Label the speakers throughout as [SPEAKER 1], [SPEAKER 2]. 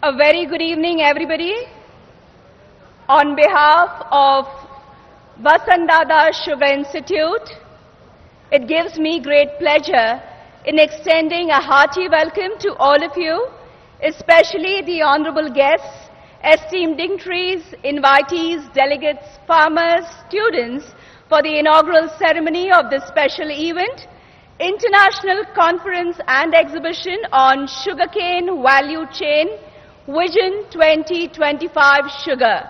[SPEAKER 1] A very good evening, everybody. On behalf of Vasandada Sugar Institute, it gives me great pleasure in extending a hearty welcome to all of you, especially the honorable guests, esteemed dignitaries, invitees, delegates, farmers, students, for the inaugural ceremony of this special event, International Conference and Exhibition on Sugarcane Value Chain vision 2025 sugar.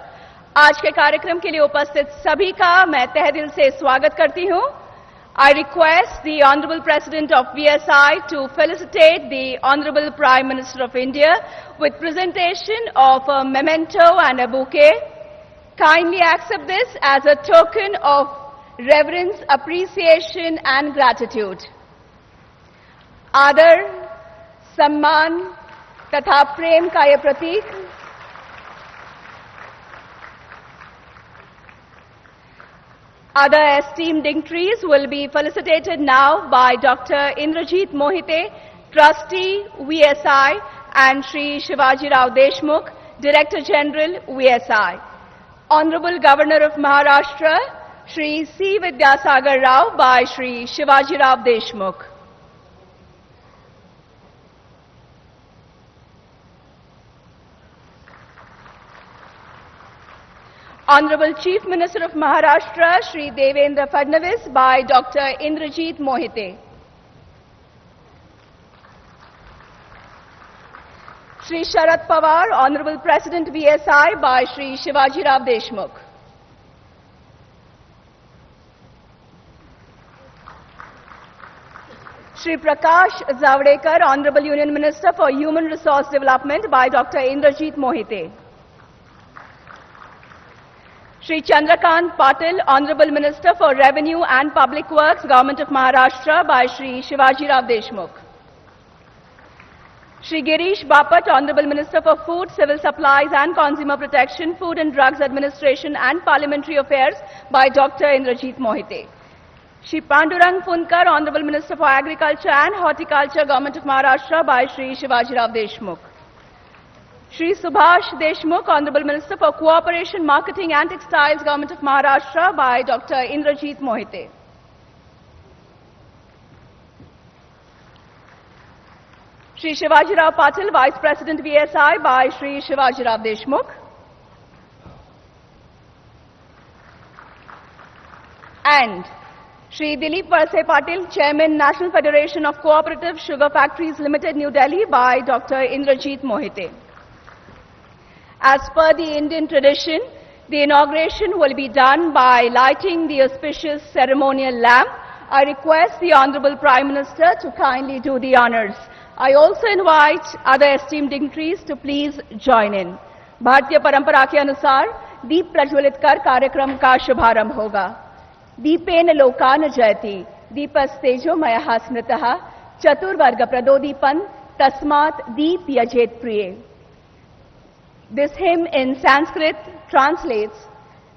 [SPEAKER 1] आज के कार्यक्रम के लिए उपस्थित सभी का मैं तहे दिल से स्वागत करती हूं। I request the Honorable President of VSI to felicitate the Honorable Prime Minister of India with presentation of a memento and a bouquet. Kindly accept this as a token of reverence, appreciation and gratitude. आदर, सम्मान तथा प्रेम का ये प्रतीक other esteemed dignitaries will be felicitated now by Dr. Indrajit Mohite, Trustee VSI, and Shri Shivaji Rao Deshmukh, Director General VSI. Honorable Governor of Maharashtra, Shri C. Vidyasagar Rao by Shri Shivaji Rao Deshmukh. Honorable Chief Minister of Maharashtra, Shri Devendra Fadnavis by Dr. Indrajit Mohite. Shri Sharad Pawar, Honorable President VSI by Shri Shivaji Rao Deshmukh. Shri Prakash Zavadekar, Honorable Union Minister for Human Resource Development by Dr. Indrajit Mohite. Shri Chandrakant Patil, Honorable Minister for Revenue and Public Works, Government of Maharashtra by Shri Shivaji Rao Deshmukh. Shri Girish Bapat, Honorable Minister for Food, Civil Supplies and Consumer Protection, Food and Drugs Administration and Parliamentary Affairs by Dr. Indrajit Mohite. Shri Pandurang Phunkar, Honorable Minister for Agriculture and Horticulture, Government of Maharashtra by Shri Shivaji Rao Deshmukh. Shri Subhash Deshmukh, Honorable Minister for Cooperation, Marketing and Textiles, Government of Maharashtra by Dr. Indrajit Mohite. Shri Shivaji Rao Patil, Vice President VSI by Shri Shivaji Rao Deshmukh. And Shri Dilip Valse Patil, Chairman, National Federation of Cooperative Sugar Factories Limited, New Delhi by Dr. Indrajit Mohite. As per the Indian tradition, the inauguration will be done by lighting the auspicious ceremonial lamp. I request the Honorable Prime Minister to kindly do the honors. I also invite other esteemed dignitaries to please join in. भारतीय परंपरा के अनुसार दीप प्रज्वलित कर कार्यक्रम का शुभारंभ होगा। दीपेन लोकान जयति दीपस्तेजोमयः स्मृतः चतुर्वर्ग प्रदोदीपन तस्मात् दीप यजेत प्रिये. This hymn in Sanskrit translates,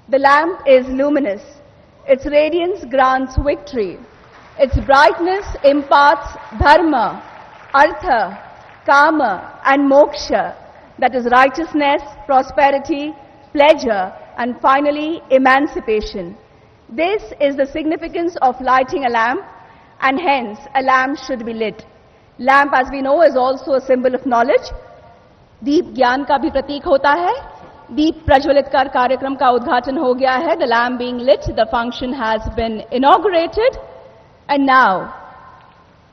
[SPEAKER 1] "The lamp is luminous, its radiance grants victory, its brightness imparts dharma, artha, kama and moksha, that is righteousness, prosperity, pleasure and finally emancipation." This is the significance of lighting a lamp and hence a lamp should be lit. Lamp, as we know, is also a symbol of knowledge. दीप ज्ञान का भी प्रतीक होता है। दीप प्रज्वलित कर कार्यक्रम का उद्घाटन हो गया है। The lamp being lit, the function has been inaugurated. And now,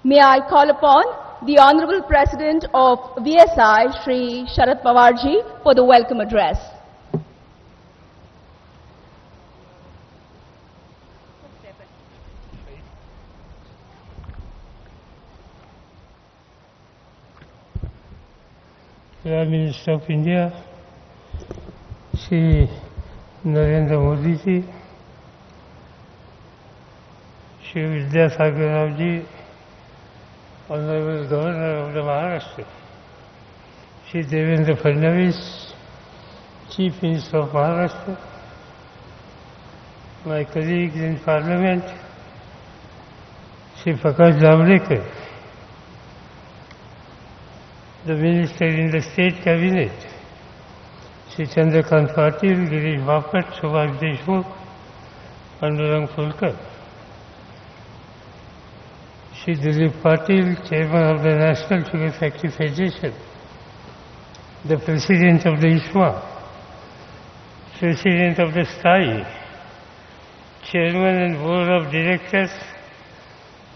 [SPEAKER 1] may I call upon the Honorable President of VSI, Shri Sharad Pawar ji, for the welcome address.
[SPEAKER 2] Prime Minister of India, Shri Narendra Modi ji, Shri Vidyasagar Rao ji, Honorable Governor of the Maharashtra, Shri Devendra Fadnavis, Chief Minister of Maharashtra, my colleagues in Parliament, Shri Prakash Zavadekar, the minister in the state cabinet, Sri Chandrakant Patil, Girish Bapat, Subhash Deshmukh, Pandurang Phulkar. Sri Dilip Patil, chairman of the National Sugar Factory Federation, the president of the ISMA, president of the STAI, chairman and board of directors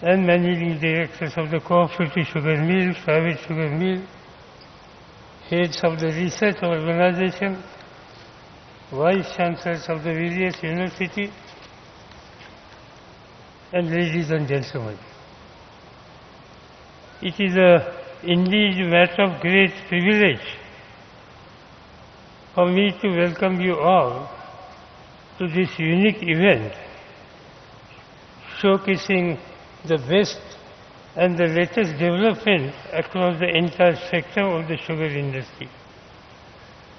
[SPEAKER 2] and managing directors of the cooperative sugar mill, private sugar mill, heads of the research organization, vice chancellors of the various universities, and ladies and gentlemen. It is indeed a matter of great privilege for me to welcome you all to this unique event, showcasing the best and the latest development across the entire spectrum of the sugar industry,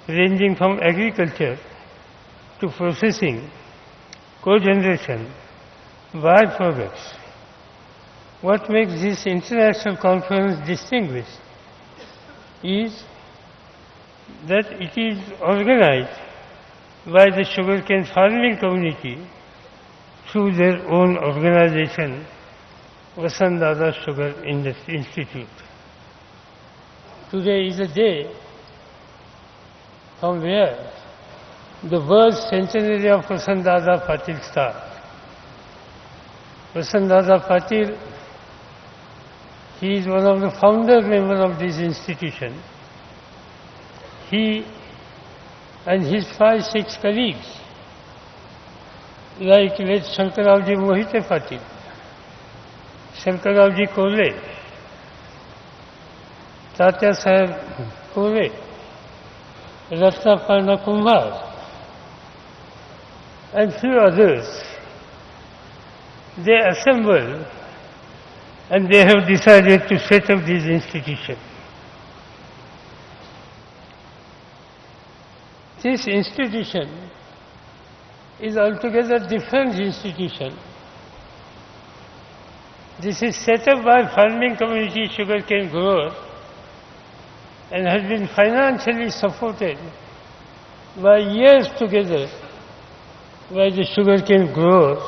[SPEAKER 2] ranging from agriculture to processing, cogeneration, byproducts. What makes this international conference distinguished is that it is organized by the sugarcane farming community through their own organization, Vasant Dada Sugar Industry Institute. Today is a day from where the birth centenary of Vasant Dada Patil starts. Vasant Dada Patil, he is one of the founder members of this institution. He and his 5-6 colleagues, like late Shankarrao-ji Mohite Patil, Shankarrao-ji Kole, Tatya Saheb Kole, Ratnaparna Kumar, and few others, they assembled and they have decided to set up this institution. This institution is altogether different institution. This is set up by farming community sugarcane growers and has been financially supported by years together by the sugarcane growers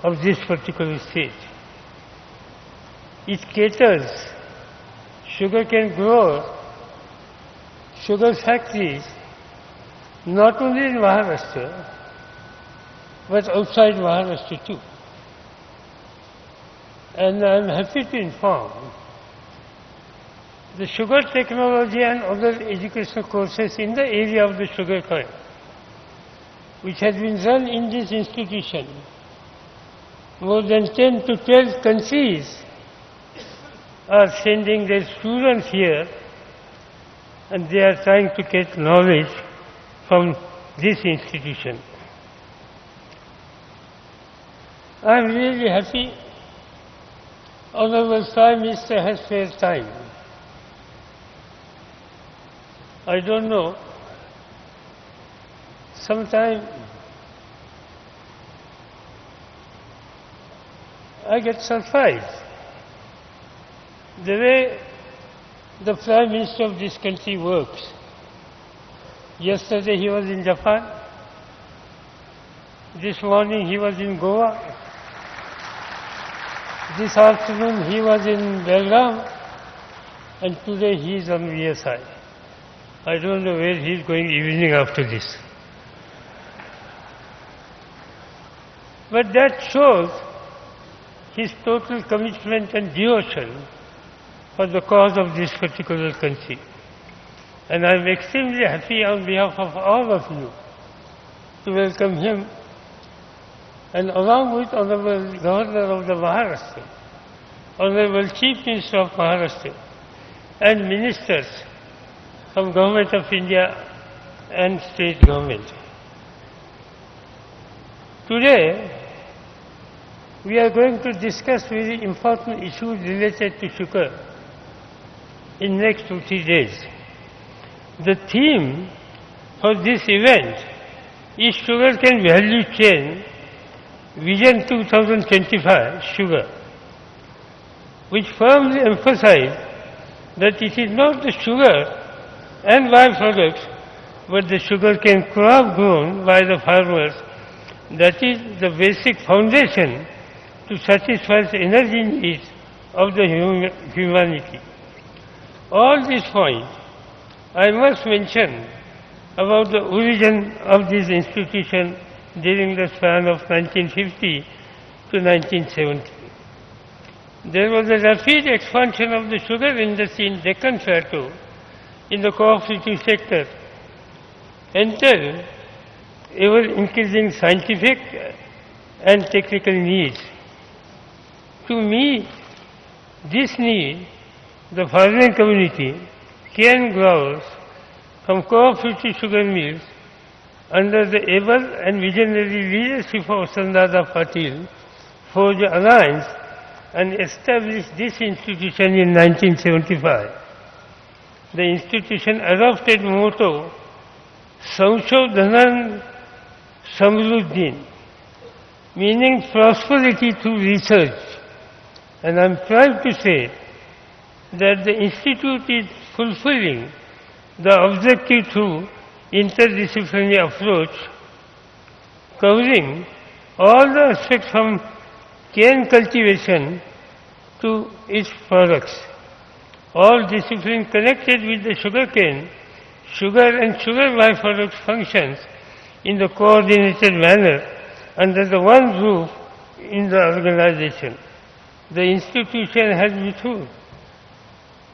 [SPEAKER 2] of this particular state. It caters sugarcane growers, sugar factories, not only in Maharashtra, but outside Maharashtra too. And I am happy to inform the sugar technology and other educational courses in the area of the sugar cane, which has been run in this institution. More than 10 to 12 countries are sending their students here, and they are trying to get knowledge from this institution. I am really happy. Honorable Prime Minister has spared time. I don't know, sometime I get surprised the way the Prime Minister of this country works. Yesterday he was in Japan, this morning he was in Goa, this afternoon he was in Belgaum, and today he is on VSI. I don't know where he is going evening after this. But that shows his total commitment and devotion for the cause of this particular country. And I am extremely happy on behalf of all of you to welcome him, and along with Honorable Governor of the Maharashtra, Honorable Chief Minister of Maharashtra, and ministers from Government of India and state government. Today, we are going to discuss very important issues related to sugar in next 2-3 days. The theme for this event is Sugarcane Value Chain Vision 2025 Sugar, which firmly emphasizes that it is not the sugar and byproducts, but the sugarcane crop grown by the farmers that is the basic foundation to satisfy the energy needs of the humanity. All these points I must mention about the origin of this institution during the span of 1950 to 1970. There was a rapid expansion of the sugar industry in Deccan Plateau in the cooperative sector until ever increasing scientific and technical needs. To meet this need, the farming community, cane growers from cooperative sugar mills under the able and visionary leadership of Sandada Patil forged alliance and established this institution in 1975. The institution adopted motto Samshodhanan Samruddin, meaning prosperity through research. And I am proud to say that the institute is fulfilling the objective through interdisciplinary approach, covering all the aspects from cane cultivation to its products. All disciplines connected with the sugarcane, sugar and sugar byproduct functions in the coordinated manner under the one roof in the organization. The institution has withstood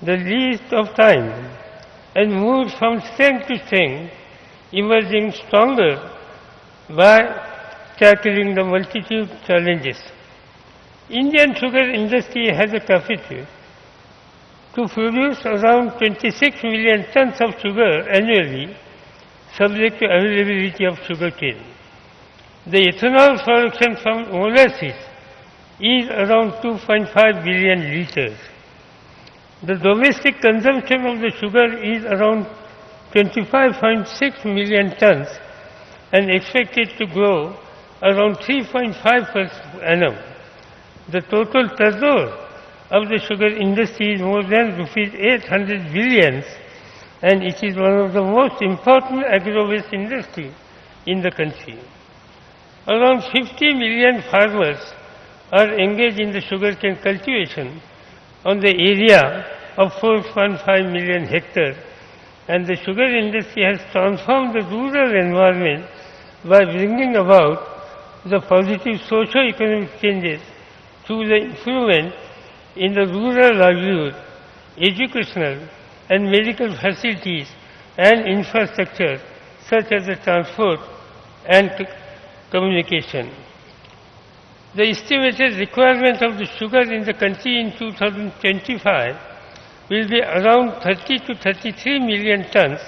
[SPEAKER 2] the least of time and moved from strength to strength, emerging stronger by tackling the multitude challenges. Indian sugar industry has a capacity to produce around 26 million tons of sugar annually, subject to availability of sugarcane. The ethanol production from molasses is around 2.5 billion liters. The domestic consumption of the sugar is around 25.6 million tons and expected to grow around 3.5% per annum. The total turnover of the sugar industry is more than rupees 800 billion, and it is one of the most important agro-based industry in the country. Around 50 million farmers are engaged in the sugarcane cultivation on the area of 4.5 million hectares, and the sugar industry has transformed the rural environment by bringing about the positive socio-economic changes through the improvement in the rural livelihood, educational and medical facilities and infrastructure such as the transport and communication. The estimated requirement of the sugar in the country in 2025 will be around 30 to 33 million tons,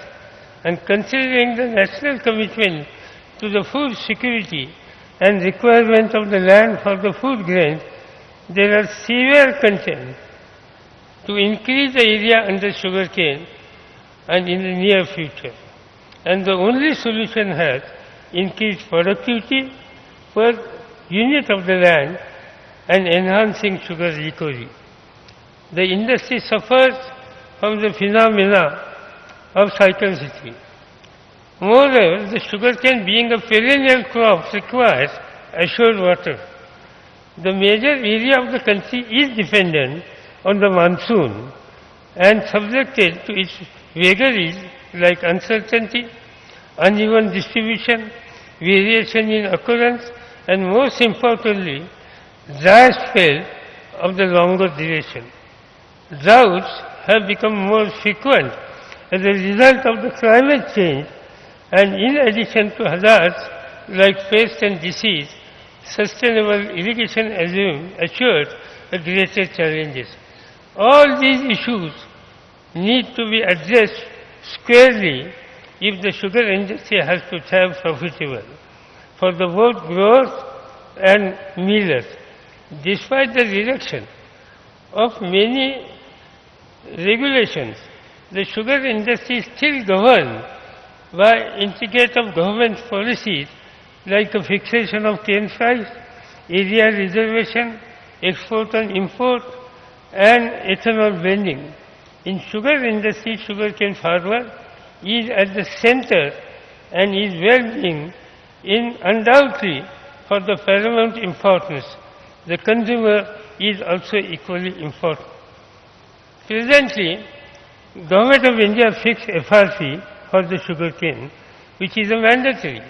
[SPEAKER 2] and considering the national commitment to the food security and requirement of the land for the food grains, there are severe concerns to increase the area under sugarcane and in the near future. And the only solution has increased productivity per unit of the land and enhancing sugar recovery. The industry suffers from the phenomena of cyclicity. Moreover, the sugarcane being a perennial crop requires assured water. The major area of the country is dependent on the monsoon and subjected to its vagaries like uncertainty, uneven distribution, variation in occurrence, and most importantly, dry spell of the longer duration. Droughts have become more frequent as a result of the climate change, and in addition to hazards like pest and disease, sustainable irrigation assures greater challenges. All these issues need to be addressed squarely if the sugar industry has to thrive profitable for the both growers and millers. Despite the reduction of many regulations, the sugar industry is still governed by intricate of government policies like the fixation of cane price, area reservation, export and import, and ethanol blending. In sugar industry, sugarcane farmer is at the center and his well-being is undoubtedly for the paramount importance. The consumer is also equally important. Presently, Government of India fixed FRP for the sugarcane, which is a mandatory.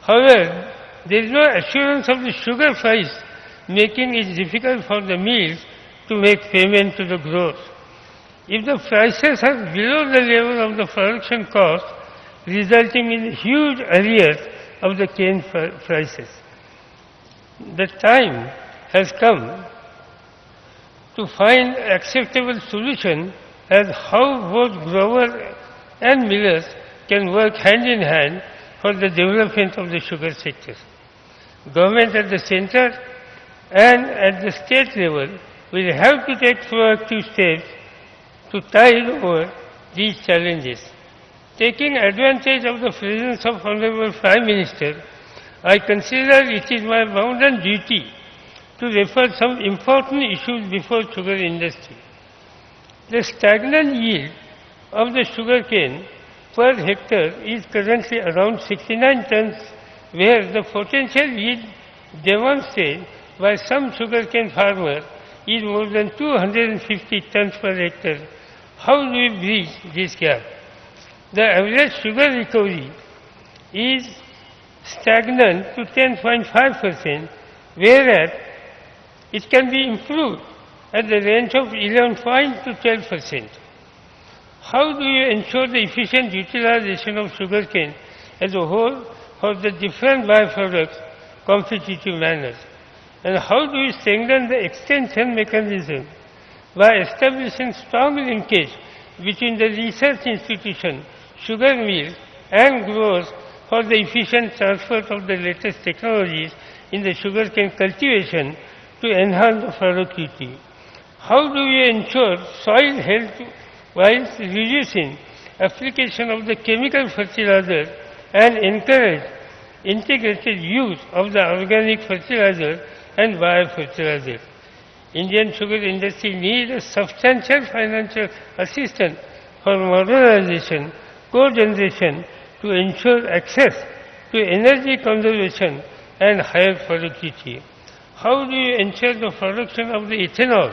[SPEAKER 2] However, there is no assurance of the sugar price, making it difficult for the mills to make payment to the growers. If the prices are below the level of the production cost, resulting in huge arrears of the cane prices. The time has come to find acceptable solution as how both growers and millers can work hand in hand for the development of the sugar sector. Government at the center and at the state level will have to take proactive steps to tide over these challenges. Taking advantage of the presence of Honorable Prime Minister, I consider it is my bounden duty to refer some important issues before sugar industry. The stagnant yield of the sugarcane per hectare is currently around 69 tons, where the potential yield demonstrated by some sugarcane farmers is more than 250 tons per hectare. How do we bridge this gap? The average sugar recovery is stagnant to 10.5%, whereas it can be improved at the range of 11% to 12%. How do you ensure the efficient utilization of sugarcane as a whole for the different byproducts competitive manners? And how do you strengthen the extension mechanism by establishing strong linkage between the research institution, sugar mills and growers for the efficient transfer of the latest technologies in the sugarcane cultivation to enhance the productivity? How do we ensure soil health while reducing application of the chemical fertilizer and encourage integrated use of the organic fertilizer and biofertilizer? Indian sugar industry needs a substantial financial assistance for modernization, cogeneration to ensure access to energy conservation and higher productivity. How do you ensure the production of the ethanol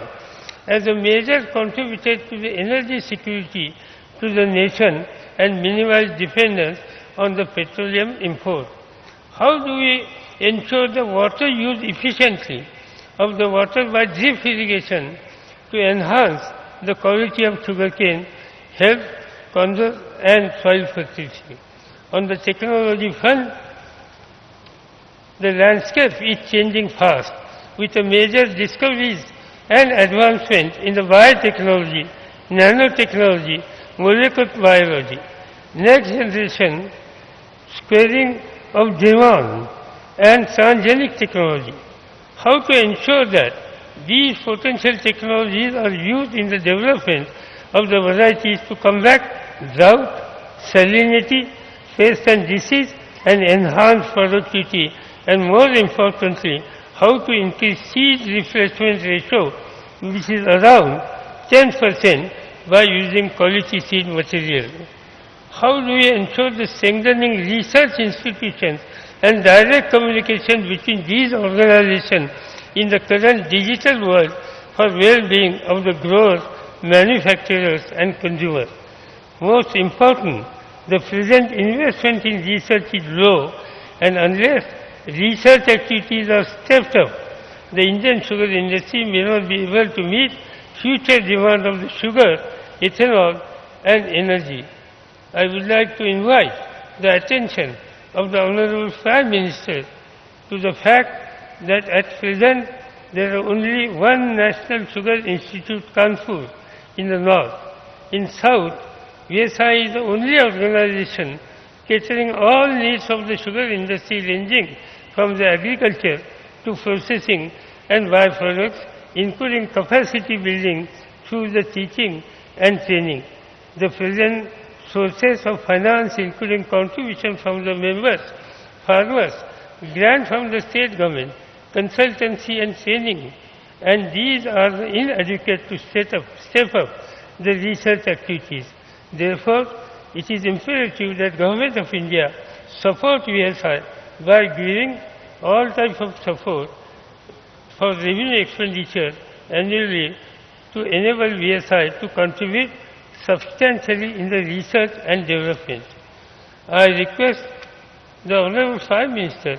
[SPEAKER 2] as a major contributor to the energy security to the nation and minimize dependence on the petroleum import? How do we ensure the water use efficiently of the water by drip irrigation to enhance the quality of sugarcane, health, conserve and soil fertility? On the technology front, the landscape is changing fast with major discoveries and advancement in the biotechnology, nanotechnology, molecular biology, next generation squaring of demand and transgenic technology. How to ensure that these potential technologies are used in the development of the varieties to combat drought, salinity, pest and disease and enhance productivity, and more importantly, how to increase seed replacement ratio, which is around 10% by using quality seed material. How do we ensure the strengthening research institutions and direct communication between these organizations in the current digital world for well-being of the growers, manufacturers and consumers? Most important, the present investment in research is low, and unless research activities are stepped up, the Indian sugar industry may not be able to meet future demand of the sugar, ethanol and energy. I would like to invite the attention of the Honorable Prime Minister to the fact that at present there are only one National Sugar Institute, Kanpur, in the north. In south, VSI is the only organization catering all needs of the sugar industry, ranging from the agriculture to processing and byproducts, including capacity building through the teaching and training. The present sources of finance, including contribution from the members, farmers, grant from the state government, consultancy and training, and these are inadequate to step up the research activities. Therefore, it is imperative that Government of India support VSI by giving all types of support for revenue expenditure annually to enable VSI to contribute substantially in the research and development. I request the Honorable Prime Minister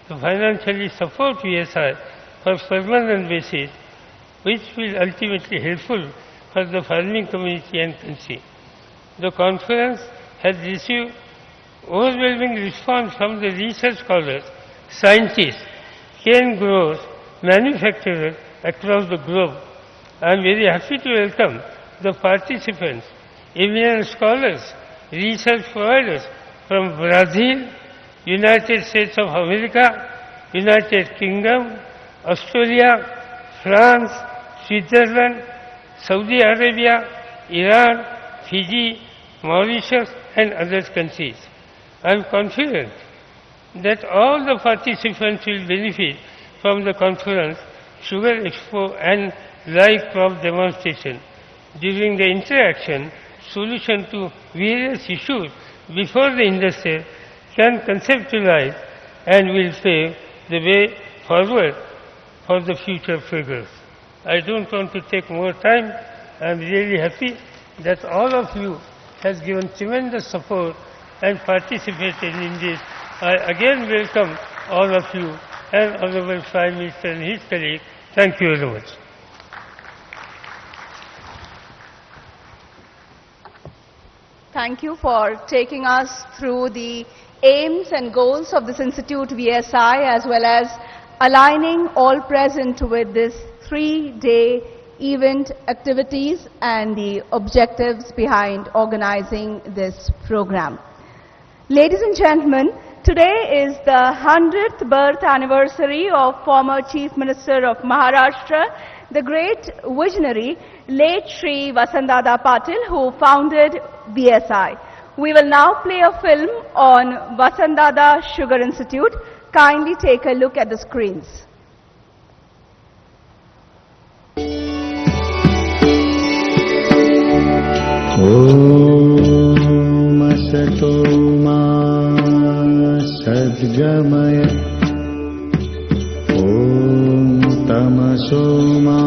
[SPEAKER 2] to financially support VSI for permanent basis, which will ultimately helpful for the farming community and country. The conference has received overwhelming response from the research scholars, scientists, cane growers, manufacturers across the globe. I am very happy to welcome the participants, eminent scholars, research providers from Brazil, United States of America, United Kingdom, Australia, France, Switzerland, Saudi Arabia, Iran, Fiji, Mauritius and other countries. I am confident that all the participants will benefit from the conference, Sugar Expo and live crop demonstration. During the interaction, solution to various issues before the industry can conceptualize and will pave the way forward for the future progress. I don't want to take more time. I am really happy that all of you has given tremendous support and participated in this. I again welcome all of you and Honorable Prime Minister and his colleague. Thank you very much.
[SPEAKER 1] Thank you for taking us through the aims and goals of this institute VSI, as well as aligning all present with this 3-day event activities and the objectives behind organizing this program. Ladies and gentlemen, today is the 100th birth anniversary of former Chief Minister of Maharashtra, the great visionary, late Shri Vasantdada Patil, who founded VSI. We will now play a film on Vasantdada Sugar Institute. Kindly take a look at the screens.
[SPEAKER 3] Om Asato Ma Sadgamaya Om Tamaso Ma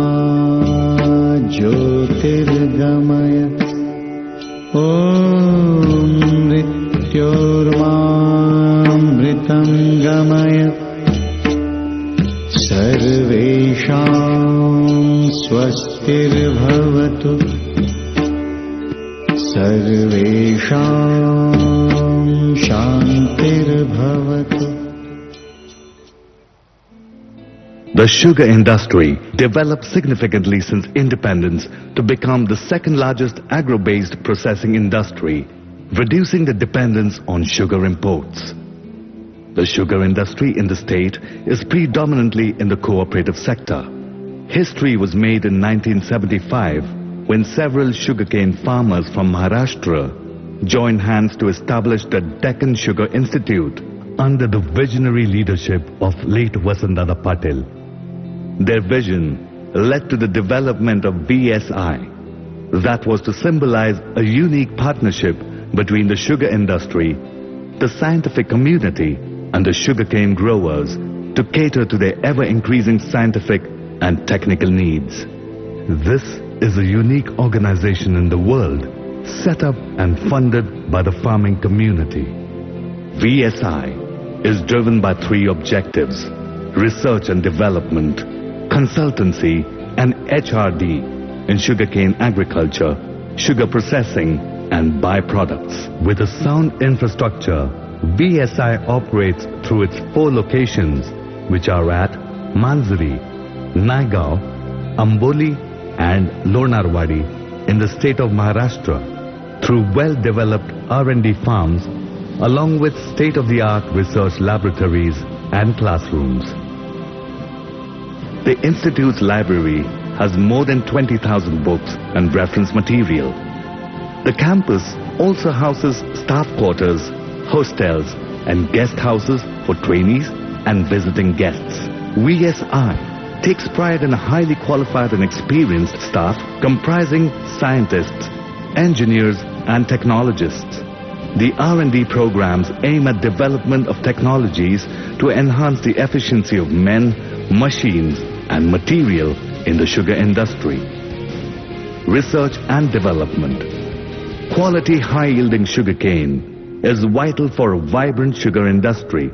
[SPEAKER 3] Jyotirgamaya Om Mrityorma Mritam Gamaya Sarvesham Swastir Bhavatu Sarvesham Shantir Bhavatu.
[SPEAKER 4] The sugar industry developed significantly since independence to become the second largest agro-based processing industry, reducing the dependence on sugar imports. The sugar industry in the state is predominantly in the cooperative sector. History was made in 1975 when several sugarcane farmers from Maharashtra joined hands to establish the Deccan Sugar Institute under the visionary leadership of late Vasantdada Patil. Their vision led to the development of VSI, that was to symbolize a unique partnership between the sugar industry, the scientific community and the sugarcane growers to cater to their ever-increasing scientific and technical needs. This is a unique organization in the world, set up and funded by the farming community. VSI is driven by 3 objectives: research and development, consultancy and HRD in sugarcane agriculture, sugar processing and byproducts. With a sound infrastructure, VSI operates through its 4 locations, which are at Manzari, Naigaon, Amboli and Lonarwadi in the state of Maharashtra, through well-developed R&D farms along with state-of-the-art research laboratories and classrooms. The Institute's library has more than 20,000 books and reference material. The campus also houses staff quarters, hostels and guest houses for trainees and visiting guests. VSI takes pride in a highly qualified and experienced staff comprising scientists, engineers and technologists. The R&D programs aim at development of technologies to enhance the efficiency of men, machines and material in the sugar industry. Research and development. Quality high-yielding sugarcane is vital for a vibrant sugar industry,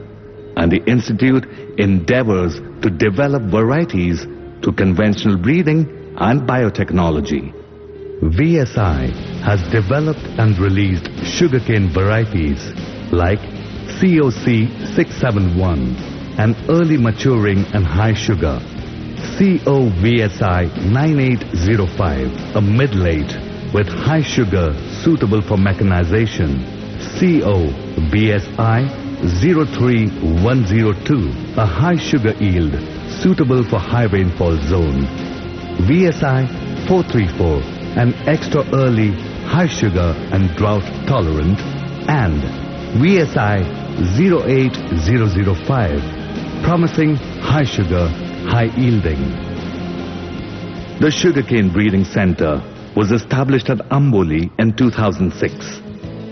[SPEAKER 4] and the Institute endeavors to develop varieties to conventional breeding and biotechnology. VSI has developed and released sugarcane varieties like COC 671, an early maturing and high sugar, COVSI 9805, a mid-late with high sugar suitable for mechanization, COVSI 03102, a high sugar yield suitable for high rainfall zone, VSI 434, an extra early, high sugar and drought tolerant, and VSI 08005, promising high sugar, high yielding. The Sugarcane Breeding Center was established at Amboli in 2006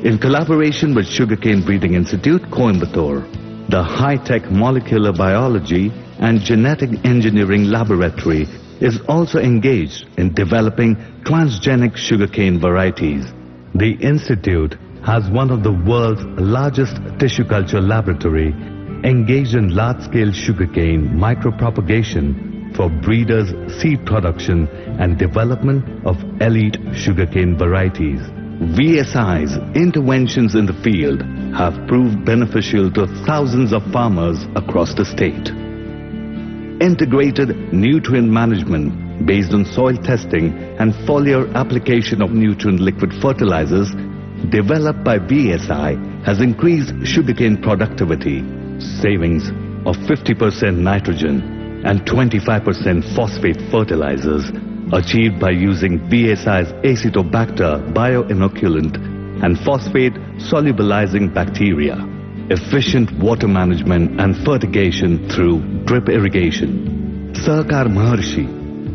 [SPEAKER 4] in collaboration with Sugarcane Breeding Institute, Coimbatore. The high-tech molecular biology and genetic engineering laboratory is also engaged in developing transgenic sugarcane varieties. The institute has one of the world's largest tissue culture laboratory engaged in large-scale sugarcane micropropagation for breeders' seed production and development of elite sugarcane varieties. VSI's interventions in the field have proved beneficial to thousands of farmers across the state. Integrated nutrient management based on soil testing and foliar application of nutrient liquid fertilizers developed by VSI has increased sugarcane productivity, savings of 50% nitrogen and 25% phosphate fertilizers achieved by using VSI's Acetobacter bioinoculant and phosphate solubilizing bacteria. Efficient water management and fertigation through drip irrigation. Sahakar Maharshi,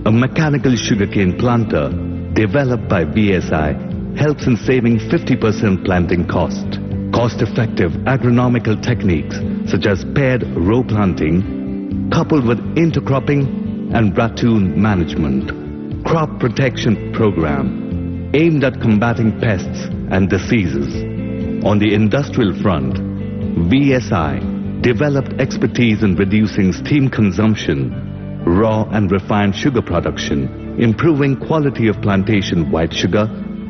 [SPEAKER 4] a mechanical sugarcane planter developed by VSI, helps in saving 50% planting cost. Cost-effective agronomical techniques such as paired row planting, coupled with intercropping and ratoon management. Crop protection program aimed at combating pests and diseases. On the industrial front, VSI developed expertise in reducing steam consumption, raw and refined sugar production, improving quality of plantation white sugar,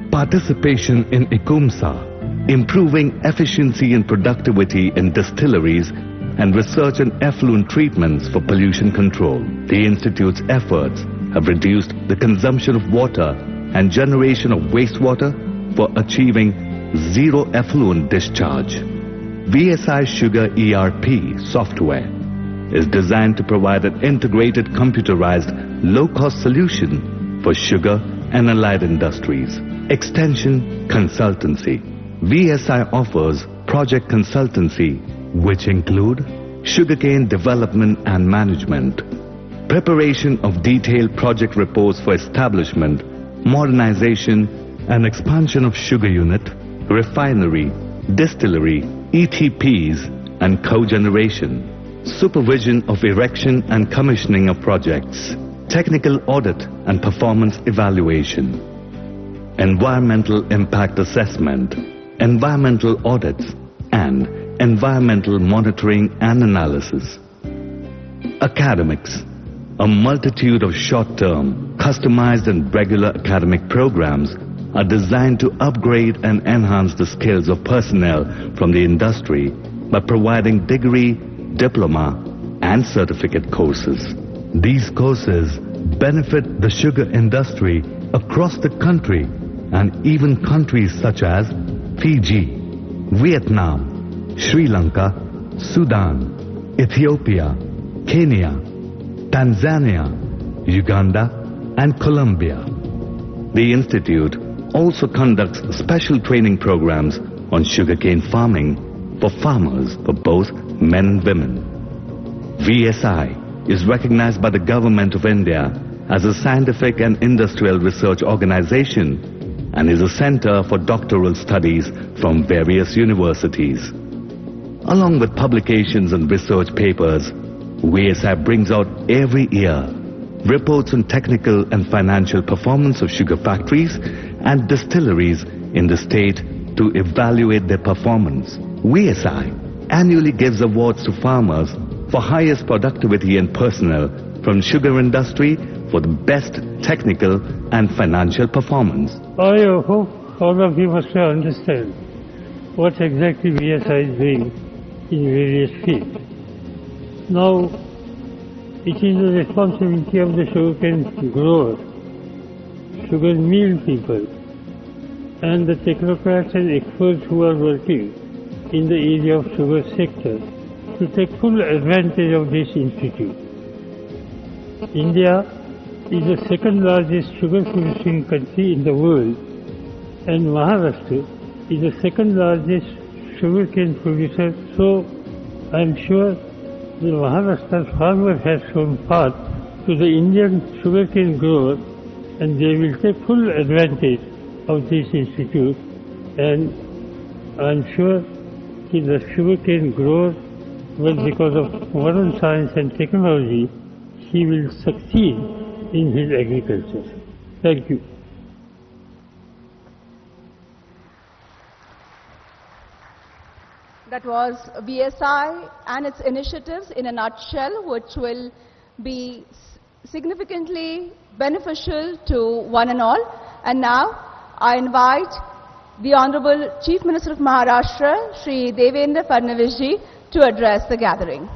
[SPEAKER 4] participation in ICUMSA, improving efficiency and productivity in distilleries, and research on effluent treatments for pollution control. The Institute's efforts have reduced the consumption of water and generation of wastewater for achieving zero effluent discharge. VSI Sugar ERP software is designed to provide an integrated computerized low-cost solution for sugar and allied industries. Extension Consultancy. VSI offers project consultancy which include sugarcane development and management, preparation of detailed project reports for establishment, modernization and expansion of sugar unit, refinery, distillery, ETPs and cogeneration, supervision of erection and commissioning of projects, technical audit and performance evaluation, environmental impact assessment, environmental audits and environmental monitoring and analysis. Academics. A multitude of short-term, customized and regular academic programs are designed to upgrade and enhance the skills of personnel from the industry by providing degree, diploma and certificate courses. These courses benefit the sugar industry across the country and even countries such as Fiji, Vietnam, Sri Lanka, Sudan, Ethiopia, Kenya, Tanzania, Uganda and Colombia. The Institute also conducts special training programs on sugarcane farming for farmers for both men and women. VSI is recognized by the Government of India as a scientific and industrial research organization and is a center for doctoral studies from various universities. Along with publications and research papers, VSI brings out every year reports on technical and financial performance of sugar factories and distilleries in the state to evaluate their performance. VSI annually gives awards to farmers for highest productivity and personnel from sugar industry for the best technical and financial performance.
[SPEAKER 2] I hope all of you must understand what exactly VSI is doing in various fields. Now, it is the responsibility of the sugarcane growers, sugar mill people, and the technocrats and experts who are working in the area of sugar sector to take full advantage of this institute. India is the second largest sugar producing country in the world, and Maharashtra is the second largest sugarcane producer, so I am sure the Maharashtra farmer has shown path to the Indian sugarcane growers, and they will take full advantage of this institute, and I am sure that the sugarcane grower, well, because of modern science and technology, he will succeed in his agriculture. Thank you.
[SPEAKER 1] That was VSI and its initiatives in a nutshell, which will be significantly beneficial to one and all. And now I invite the Honorable Chief Minister of Maharashtra, Shri Devendra Fadnavis ji, to address the gathering.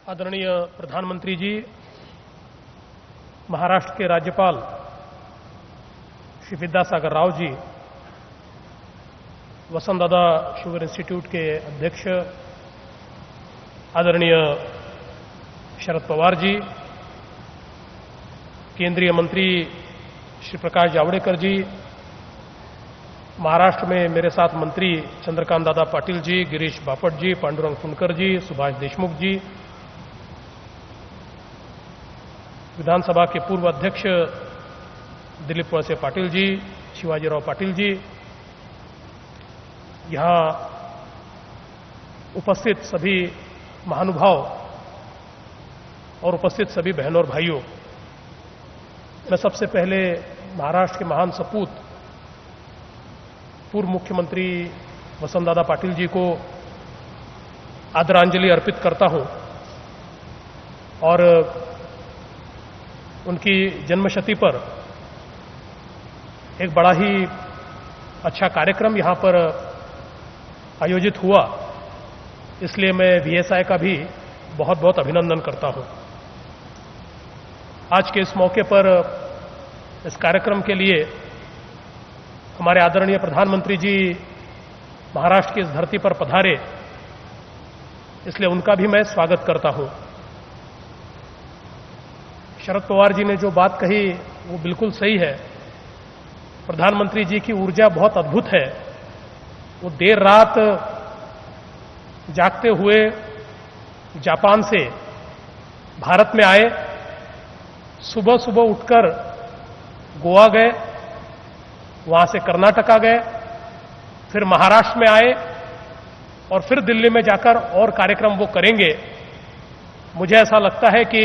[SPEAKER 5] आदरणीय प्रधानमंत्री जी, महाराष्ट्र के राज्यपाल Shri Vidyasagar Rao ji, Vasantdada sugar institute के अध्यक्ष आदरणीय शरद पवार जी, केंद्रीय मंत्री श्री प्रकाश जावड़ेकर जी, महाराष्ट्र में मेरे साथ मंत्री चंद्रकांत दादा पाटिल जी, गिरीश बापट जी, पांडुरंग फुंडकर जी, सुभाष देशमुख जी, विधानसभा के पूर्व अध्यक्ष दिलीप वळसे पाटिल जी, शिवाजीराव पाटिल जी, यहाँ उपस्थित सभी महानुभाव और उपस्थित सभी बहनों और भाइयों, मैं सबसे पहले महाराष्ट्र के महान सपूत पूर्व मुख्यमंत्री वसंतदादा पाटिल जी को आदरांजलि अर्पित करता हूं और उनकी जन्मशती पर एक बड़ा ही अच्छा कार्यक्रम यहां पर आयोजित हुआ, इसलिए मैं VSI का भी बहुत बहुत अभिनंदन करता हूं। आज के इस मौके पर इस कार्यक्रम के लिए हमारे आदरणीय प्रधानमंत्री जी महाराष्ट्र की इस धरती पर पधारे, इसलिए उनका भी मैं स्वागत करता हूं। शरद पवार जी ने जो बात कही वो बिल्कुल सही है। प्रधानमंत्री जी की ऊर्जा बहुत अद्भुत है। वो देर रात जागते हुए जापान से भारत में आए, सुबह सुबह उठकर गोवा गए, वहां से कर्नाटका गए, फिर महाराष्ट्र में आए और फिर दिल्ली में जाकर और कार्यक्रम वो करेंगे। मुझे ऐसा लगता है कि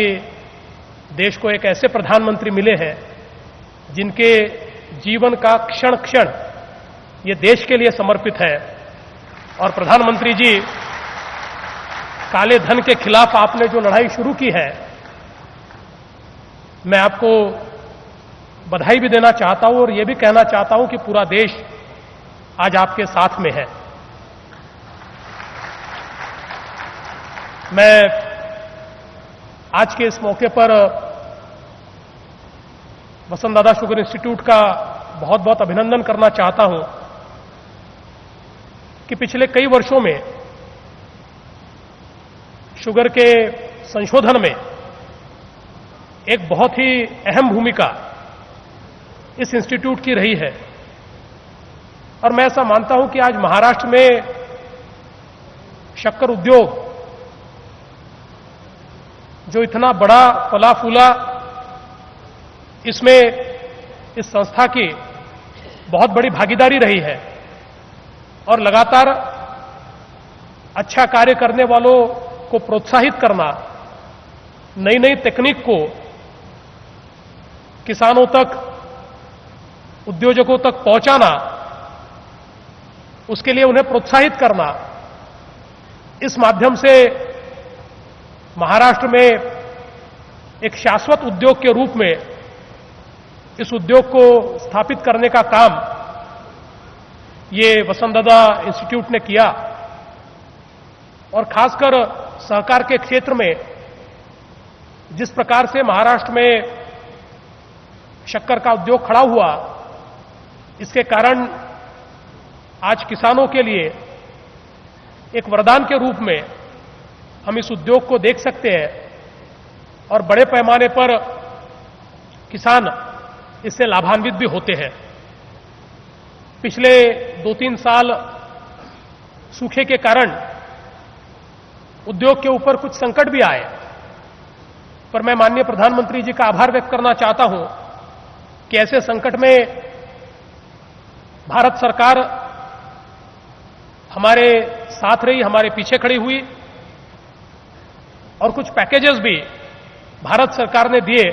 [SPEAKER 5] देश को एक ऐसे प्रधानमंत्री मिले हैं जिनके जीवन का क्षण क्षण ये देश के लिए समर्पित है। और प्रधानमंत्री जी, काले धन के खिलाफ आपने जो लड़ाई शुरू की है, मैं आपको बधाई भी देना चाहता हूं और ये भी कहना चाहता हूं कि पूरा देश आज आपके साथ में है। मैं आज के इस मौके पर वसंतदादा शुगर इंस्टीट्यूट का बहुत बहुत अभिनंदन करना चाहता हूं कि पिछले कई वर्षों में शुगर के संशोधन में एक बहुत ही अहम भूमिका इस इंस्टीट्यूट की रही है। और मैं ऐसा मानता हूं कि आज महाराष्ट्र में शक्कर उद्योग जो इतना बड़ा फला फूला, इसमें इस संस्था की बहुत बड़ी भागीदारी रही है और लगातार अच्छा कार्य करने वालों को प्रोत्साहित करना, नई नई तकनीक को किसानों तक, उद्योजकों तक पहुंचाना, उसके लिए उन्हें प्रोत्साहित करना, इस माध्यम से महाराष्ट्र में एक शाश्वत उद्योग के रूप में इस उद्योग को स्थापित करने का काम ये वसंतदादा इंस्टीट्यूट ने किया। और खासकर सहकार के क्षेत्र में जिस प्रकार से महाराष्ट्र में शक्कर का उद्योग खड़ा हुआ, इसके कारण आज किसानों के लिए एक वरदान के रूप में हम इस उद्योग को देख सकते हैं और बड़े पैमाने पर किसान इससे लाभान्वित भी होते हैं। पिछले 2-3 साल सूखे के कारण उद्योग के ऊपर कुछ संकट भी आए, पर मैं माननीय प्रधानमंत्री जी का आभार व्यक्त करना चाहता हूं कि ऐसे संकट में भारत सरकार हमारे साथ रही, हमारे पीछे खड़ी हुई और कुछ पैकेजेस भी भारत सरकार ने दिए,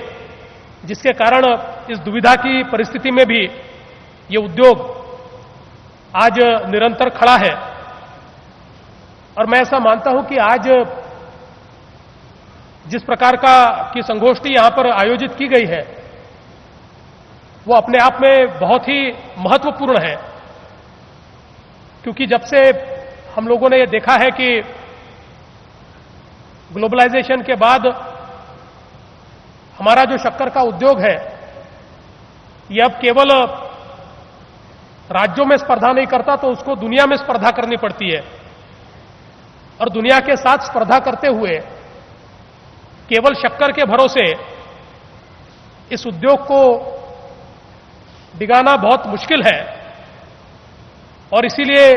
[SPEAKER 5] जिसके कारण इस दुविधा की परिस्थिति में भी ये उद्योग आज निरंतर खड़ा है। और मैं ऐसा मानता हूं कि आज जिस प्रकार की संगोष्ठी यहां पर आयोजित की गई है, वो अपने आप में बहुत ही महत्वपूर्ण है, क्योंकि जब से हम लोगों ने ये देखा है कि ग्लोबलाइजेशन के बाद हमारा जो शक्कर का उद्योग है, ये अब केवल राज्यों में स्पर्धा नहीं करता, तो उसको दुनिया में स्पर्धा करनी पड़ती है। और दुनिया के साथ स्पर्धा करते हुए केवल शक्कर के भरोसे इस उद्योग को डिगाना बहुत मुश्किल है। और इसीलिए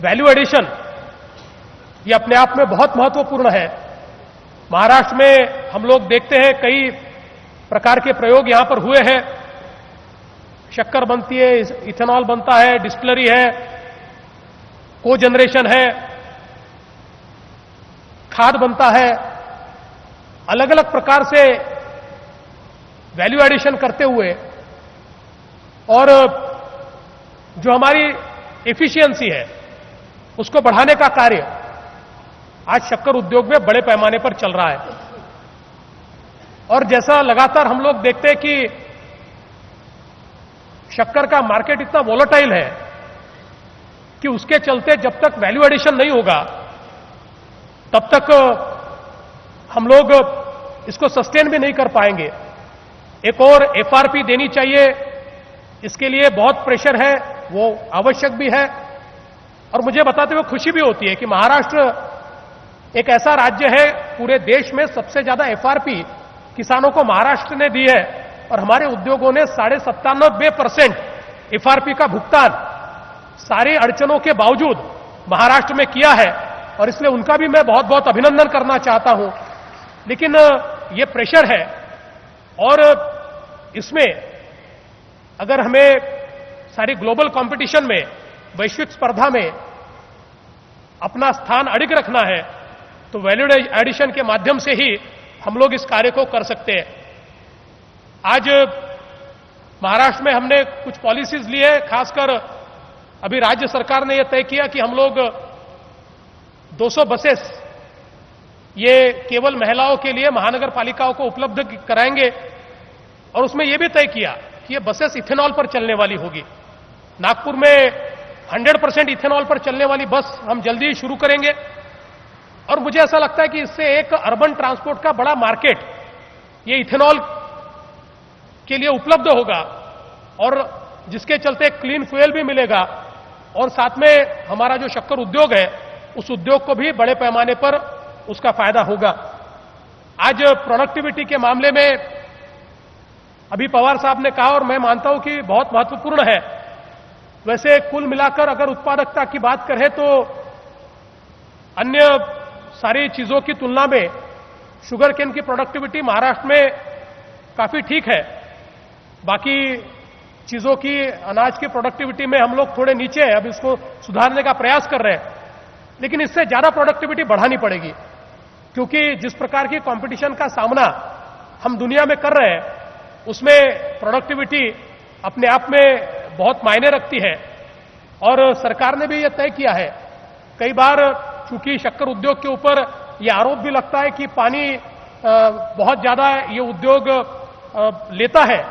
[SPEAKER 5] वैल्यू एडिशन ये अपने आप में बहुत महत्वपूर्ण है। महाराष्ट्र में हम लोग देखते हैं कई प्रकार के प्रयोग यहां पर हुए हैं। शक्कर बनती है, इथेनॉल बनता है, डिस्टिलरी है, को जनरेशन है, खाद बनता है। अलग अलग प्रकार से वैल्यू एडिशन करते हुए और जो हमारी एफिशिएंसी है उसको बढ़ाने का कार्य आज शक्कर उद्योग में बड़े पैमाने पर चल रहा है। और जैसा लगातार हम लोग देखते हैं कि शक्कर का मार्केट इतना वोलेटाइल है कि उसके चलते जब तक वैल्यू एडिशन नहीं होगा तब तक हम लोग इसको सस्टेन भी नहीं कर पाएंगे। एक और एफआरपी देनी चाहिए, इसके लिए बहुत प्रेशर है, वो आवश्यक भी है। और मुझे बताते हुए खुशी भी होती है कि महाराष्ट्र एक ऐसा राज्य है, पूरे देश में सबसे ज्यादा एफआरपी किसानों को महाराष्ट्र ने दी है और हमारे उद्योगों ने 97.5% एफआरपी का भुगतान सारी अड़चनों के बावजूद महाराष्ट्र में किया है। और इसलिए उनका भी मैं बहुत बहुत अभिनंदन करना चाहता हूं। लेकिन ये प्रेशर है और इसमें अगर हमें सारी ग्लोबल कंपटीशन में, वैश्विक स्पर्धा में अपना स्थान अडिग रखना है तो वैल्यू एडिशन के माध्यम से ही हम लोग इस कार्य को कर सकते हैं। आज महाराष्ट्र में हमने कुछ पॉलिसीज ली है, खासकर अभी राज्य सरकार ने यह तय किया कि हम लोग 200 बसेस ये केवल महिलाओं के लिए महानगर पालिकाओं को उपलब्ध कराएंगे। और उसमें यह भी तय किया कि ये बसेस इथेनॉल पर चलने वाली होगी। नागपुर में 100% इथेनॉल पर चलने वाली बस हम जल्दी ही शुरू करेंगे। और मुझे ऐसा लगता है कि इससे एक अर्बन ट्रांसपोर्ट का बड़ा मार्केट ये इथेनॉल के लिए उपलब्ध होगा और जिसके चलते क्लीन फ्यूल भी मिलेगा और साथ में हमारा जो शक्कर उद्योग है उस उद्योग को भी बड़े पैमाने पर उसका फायदा होगा। आज प्रोडक्टिविटी के मामले में अभी पवार साहब ने कहा और मैं मानता हूं कि बहुत महत्वपूर्ण है वैसे कुल मिलाकर अगर उत्पादकता की बात करें तो अन्य सारी चीजों की तुलना में शुगर केन की प्रोडक्टिविटी महाराष्ट्र में काफी ठीक है। बाकी चीजों की, अनाज की प्रोडक्टिविटी में हम लोग थोड़े नीचे हैं, अब इसको सुधारने का प्रयास कर रहे हैं, लेकिन इससे ज्यादा प्रोडक्टिविटी बढ़ानी पड़ेगी, क्योंकि जिस प्रकार की कंपटीशन का सामना हम दुनिया में कर रहे हैं उसमें प्रोडक्टिविटी अपने आप में बहुत मायने रखती है। और सरकार ने भी यह तय किया है, कई बार चूंकि शक्कर उद्योग के ऊपर यह आरोप भी लगता है कि पानी बहुत ज्यादा ये उद्योग लेता है,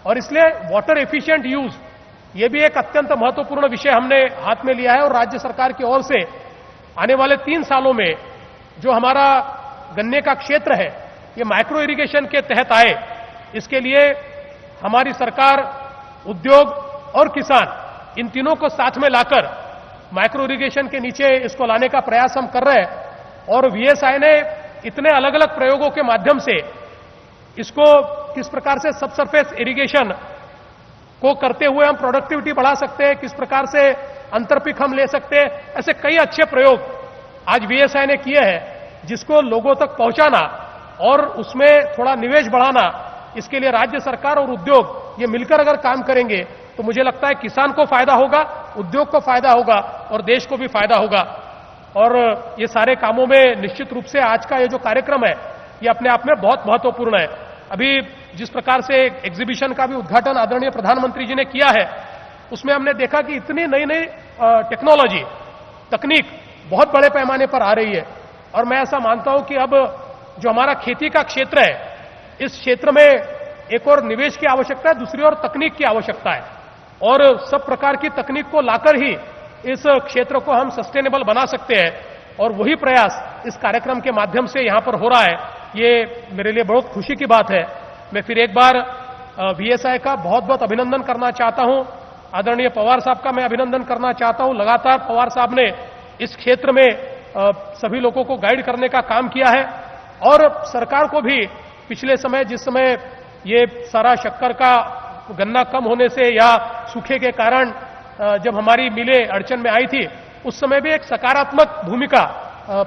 [SPEAKER 5] और इसलिए वाटर एफिशिएंट यूज ये भी एक अत्यंत महत्वपूर्ण विषय हमने हाथ में लिया है। और राज्य सरकार की ओर से आने वाले 3 सालों में जो हमारा गन्ने का क्षेत्र है ये माइक्रो इरिगेशन के तहत आए, इसके लिए हमारी सरकार, उद्योग और किसान इन तीनों को साथ में लाकर माइक्रो इरिगेशन के नीचे इसको लाने का प्रयास हम कर रहे हैं। और वीएसआई ने इतने अलग अलग प्रयोगों के माध्यम से इसको किस प्रकार से सब सरफेस इरिगेशन को करते हुए हम प्रोडक्टिविटी बढ़ा सकते हैं, किस प्रकार से अंतरपिक हम ले सकते हैं, ऐसे कई अच्छे प्रयोग आज वीएसआई ने किए हैं, जिसको लोगों तक पहुंचाना और उसमें थोड़ा निवेश बढ़ाना, इसके लिए राज्य सरकार और उद्योग ये मिलकर अगर काम करेंगे तो मुझे लगता है किसान को फायदा होगा, उद्योग को फायदा होगा और देश को भी फायदा होगा। और ये सारे कामों में निश्चित रूप से आज का ये जो कार्यक्रम है ये अपने आप में बहुत महत्वपूर्ण है। अभी जिस प्रकार से एग्जीबिशन का भी उद्घाटन आदरणीय प्रधानमंत्री जी ने किया है, उसमें हमने देखा कि इतनी नई नई टेक्नोलॉजी, तकनीक बहुत बड़े पैमाने पर आ रही है। और मैं ऐसा मानता हूं कि अब जो हमारा खेती का क्षेत्र है, इस क्षेत्र में एक और निवेश की आवश्यकता है, दूसरी ओर तकनीक की आवश्यकता है, और सब प्रकार की तकनीक को लाकर ही इस क्षेत्र को हम सस्टेनेबल बना सकते हैं। और वही प्रयास इस कार्यक्रम के माध्यम से यहां पर हो रहा है, ये मेरे लिए बहुत खुशी की बात है। मैं फिर एक बार वीएसआई का बहुत बहुत अभिनंदन करना चाहता हूं, आदरणीय पवार साहब का मैं अभिनंदन करना चाहता हूं। लगातार पवार साहब ने इस क्षेत्र में सभी लोगों को गाइड करने का काम किया है, और सरकार को भी पिछले समय, जिस समय ये सारा शक्कर का गन्ना कम होने से या सूखे के कारण जब हमारी मिलें अड़चन में आई थी, उस समय भी एक सकारात्मक भूमिका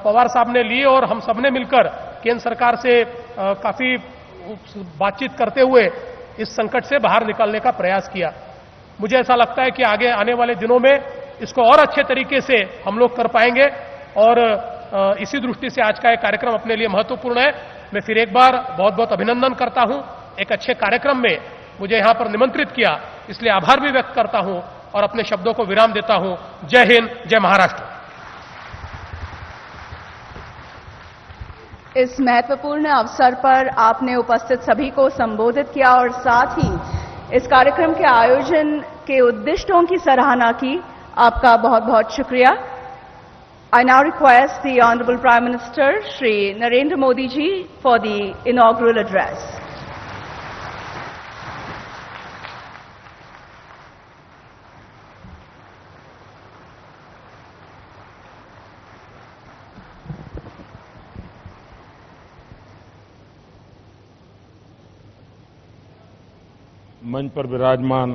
[SPEAKER 5] पवार साहब ने ली, और हम सबने मिलकर केंद्र सरकार से काफी बातचीत करते हुए इस संकट से बाहर निकलने का प्रयास किया। मुझे ऐसा लगता है कि आगे आने वाले दिनों में इसको और अच्छे तरीके से हम लोग कर पाएंगे, और इसी दृष्टि से आज का एक कार्यक्रम अपने लिए महत्वपूर्ण है। मैं फिर एक बार बहुत बहुत अभिनंदन करता हूं। एक अच्छे कार्यक्रम में मुझे यहां पर निमंत्रित किया, इसलिए आभार भी व्यक्त करता हूं और अपने शब्दों को विराम देता हूं। जय हिंद, जय महाराष्ट्र।
[SPEAKER 1] इस महत्वपूर्ण अवसर पर आपने उपस्थित सभी को संबोधित किया और साथ ही इस कार्यक्रम के आयोजन के उद्दिष्टों की सराहना की। आपका बहुत बहुत शुक्रिया। I now request the Honorable Prime Minister, Shri Narendra Modi ji, for the inaugural address.
[SPEAKER 6] मंच पर विराजमान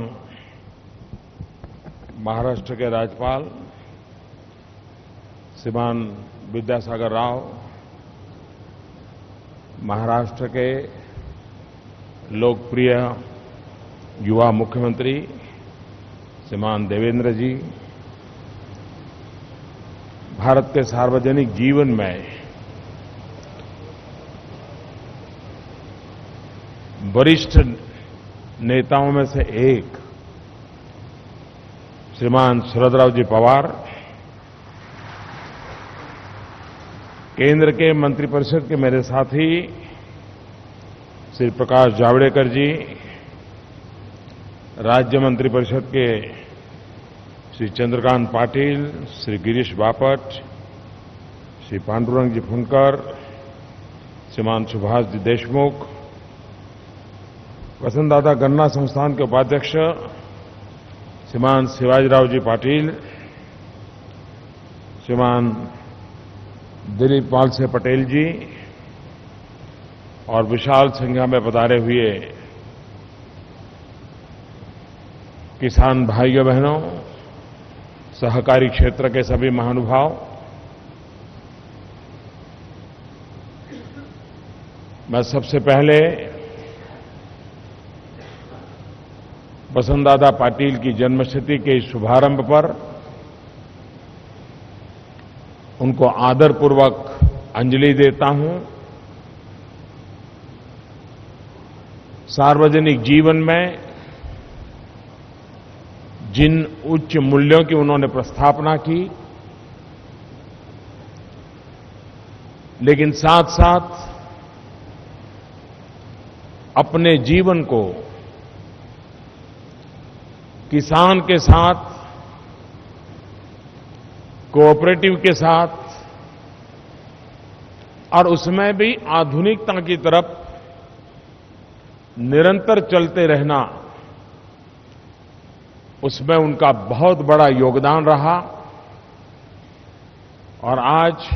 [SPEAKER 6] महाराष्ट्र के राज्यपाल श्रीमान विद्यासागर राव, महाराष्ट्र के लोकप्रिय युवा मुख्यमंत्री श्रीमान देवेंद्र जी, भारत के सार्वजनिक जीवन में वरिष्ठ नेताओं में से एक श्रीमान शरदराव जी पवार, केंद्र के मंत्रिपरिषद के मेरे साथी श्री प्रकाश जावड़ेकर जी, राज्य मंत्रिपरिषद के श्री चंद्रकांत पाटिल, श्री गिरीश बापट, श्री पांडुरंग जी फुनकर, श्रीमान सुभाष जी देशमुख, वसंतदादा गन्ना संस्थान के उपाध्यक्ष श्रीमान शिवाजीराव जी पाटिल, श्रीमान दिलीप वालसे पटेल जी और विशाल संख्या में पधारे हुए किसान भाइयों बहनों, सहकारी क्षेत्र के सभी महानुभाव, मैं सबसे पहले वसंतदादा पाटिल की जन्मशती के शुभारंभ पर उनको आदरपूर्वक अंजलि देता हूं। सार्वजनिक जीवन में जिन उच्च मूल्यों की उन्होंने प्रस्थापना की, लेकिन साथ साथ अपने जीवन को किसान के साथ, कोऑपरेटिव के साथ और उसमें भी आधुनिकता की तरफ निरंतर चलते रहना, उसमें उनका बहुत बड़ा योगदान रहा। और आज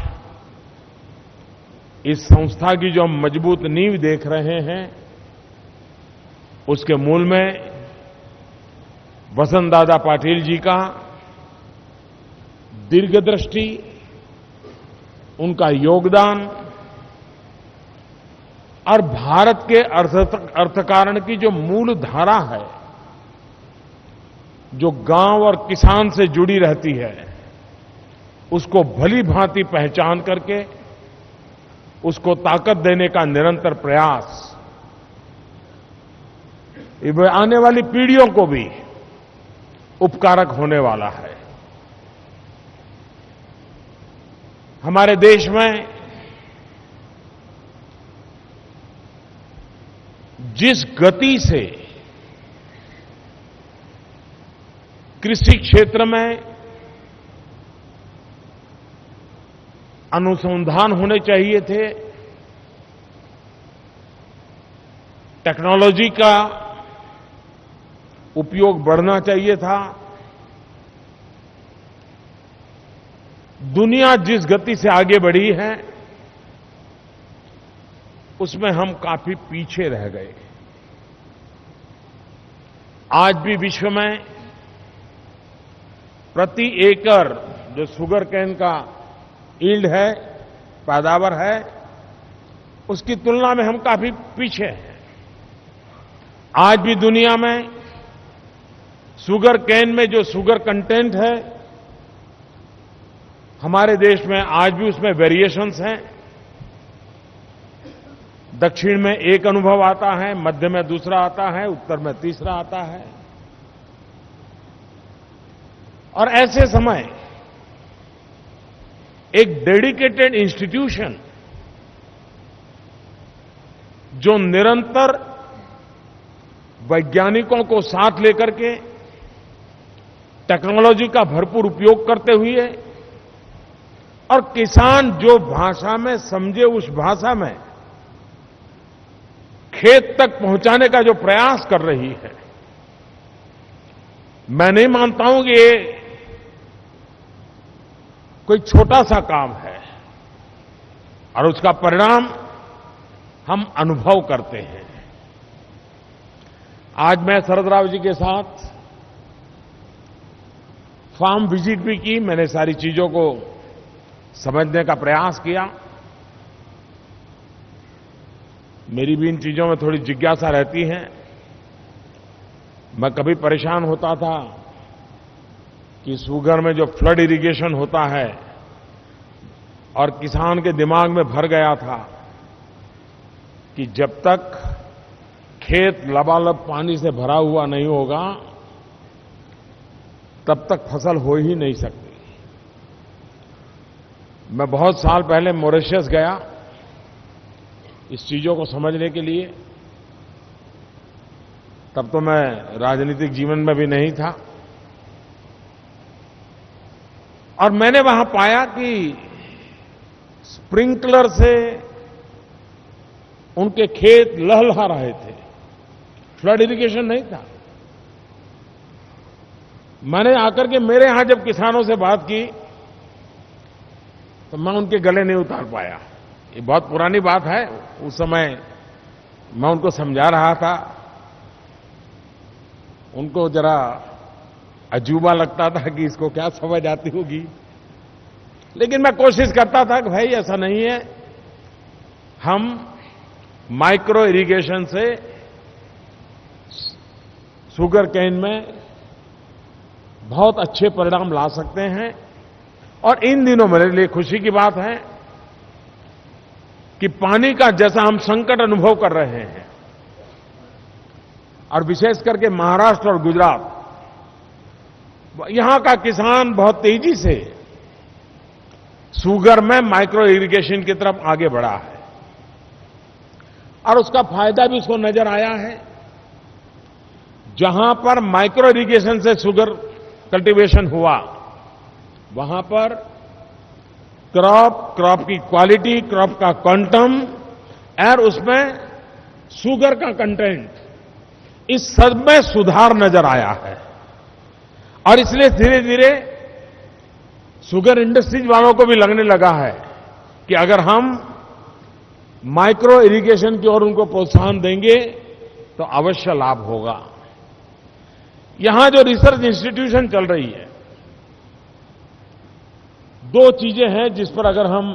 [SPEAKER 6] इस संस्था की जो हम मजबूत नींव देख रहे हैं, उसके मूल में वसंतदादा पाटिल जी का दीर्घदृष्टि, उनका योगदान और भारत के अर्थकारण की जो मूल धारा है, जो गांव और किसान से जुड़ी रहती है, उसको भली भांति पहचान करके उसको ताकत देने का निरंतर प्रयास, ये आने वाली पीढ़ियों को भी उपकारक होने वाला है। हमारे देश में जिस गति से कृषि क्षेत्र में अनुसंधान होने चाहिए थे, टेक्नोलॉजी का उपयोग बढ़ना चाहिए था, दुनिया जिस गति से आगे बढ़ी है, उसमें हम काफी पीछे रह गए। आज भी विश्व में प्रति एकड़ जो शुगर केन का यील्ड है, पैदावार है, उसकी तुलना में हम काफी पीछे हैं। आज भी दुनिया में शुगर केन में जो शुगर कंटेंट है, हमारे देश में आज भी उसमें वेरिएशंस हैं। दक्षिण में एक अनुभव आता है, मध्य में दूसरा आता है, उत्तर में तीसरा आता है। और ऐसे समय एक डेडिकेटेड इंस्टीट्यूशन जो निरंतर वैज्ञानिकों को साथ लेकर के टेक्नोलॉजी का भरपूर उपयोग करते हुए और किसान जो भाषा में समझे उस भाषा में खेत तक पहुंचाने का जो प्रयास कर रही है, मैं नहीं मानता हूं कि ये कोई छोटा सा काम है और उसका परिणाम हम अनुभव करते हैं। आज मैं शरद राव जी के साथ फार्म विजिट भी की, मैंने सारी चीजों को समझने का प्रयास किया। मेरी भी इन चीजों में थोड़ी जिज्ञासा रहती है। मैं कभी परेशान होता था कि शुगर में जो फ्लड इरिगेशन होता है और किसान के दिमाग में भर गया था कि जब तक खेत लबालब पानी से भरा हुआ नहीं होगा तब तक फसल हो ही नहीं सकती। मैं बहुत साल पहले मॉरिशस गया इस चीजों को समझने के लिए। तब तो मैं राजनीतिक जीवन में भी नहीं था और मैंने वहां पाया कि स्प्रिंकलर से उनके खेत लहलहा रहे थे, फ्लड इरिगेशन नहीं था। मैंने आकर के मेरे यहां जब किसानों से बात की तो मैं उनके गले नहीं उतार पाया। ये बहुत पुरानी बात है। उस समय मैं उनको समझा रहा था, उनको जरा अजूबा लगता था कि इसको क्या समझ आती होगी, लेकिन मैं कोशिश करता था कि भाई ऐसा नहीं है, हम माइक्रो इरिगेशन से शुगर केन में बहुत अच्छे परिणाम ला सकते हैं। और इन दिनों मेरे लिए खुशी की बात है कि पानी का जैसा हम संकट अनुभव कर रहे हैं, और विशेष करके महाराष्ट्र और गुजरात, यहां का किसान बहुत तेजी से शुगर में माइक्रो इरिगेशन की तरफ आगे बढ़ा है, और उसका फायदा भी उसको नजर आया है। जहां पर माइक्रो इरिगेशन से शुगर कल्टीवेशन हुआ, वहां पर क्रॉप की क्वालिटी, क्रॉप का क्वांटम और उसमें शुगर का कंटेंट, इस सब में सुधार नजर आया है। और इसलिए धीरे धीरे शुगर इंडस्ट्रीज वालों को भी लगने लगा है कि अगर हम माइक्रो इरिगेशन की ओर उनको प्रोत्साहन देंगे तो अवश्य लाभ होगा। यहां जो रिसर्च इंस्टीट्यूशन चल रही है, दो चीजें हैं जिस पर अगर हम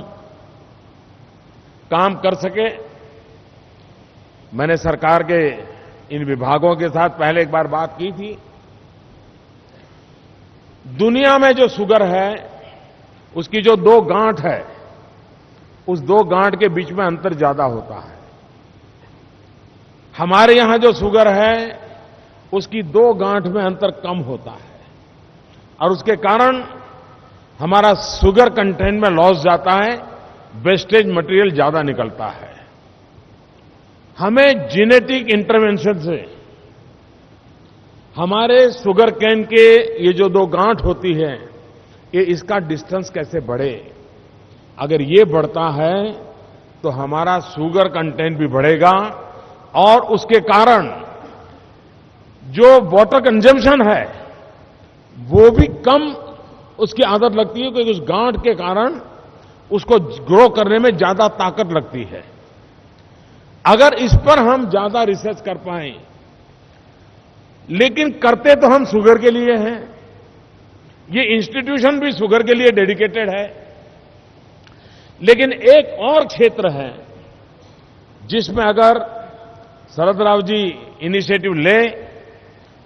[SPEAKER 6] काम कर सके। मैंने सरकार के इन विभागों के साथ पहले एक बार बात की थी। दुनिया में जो शुगर है, उसकी जो दो गांठ है, उस दो गांठ के बीच में अंतर ज्यादा होता है। हमारे यहां जो शुगर है, उसकी दो गांठ में अंतर कम होता है, और उसके कारण हमारा शुगर कंटेंट में लॉस जाता है, वेस्टेज मटेरियल ज्यादा निकलता है। हमें जेनेटिक इंटरवेंशन से हमारे शुगर केन के ये जो दो गांठ होती है, ये इसका डिस्टेंस कैसे बढ़े। अगर ये बढ़ता है तो हमारा शुगर कंटेंट भी बढ़ेगा, और उसके कारण जो वाटर कंजम्पशन है वो भी कम उसकी आदत लगती है, क्योंकि उस गांठ के कारण उसको ग्रो करने में ज्यादा ताकत लगती है। अगर इस पर हम ज्यादा रिसर्च कर पाएं, लेकिन करते तो हम शुगर के लिए हैं, ये इंस्टीट्यूशन भी शुगर के लिए डेडिकेटेड है, लेकिन एक और क्षेत्र है जिसमें अगर शरद राव जी इनिशिएटिव ले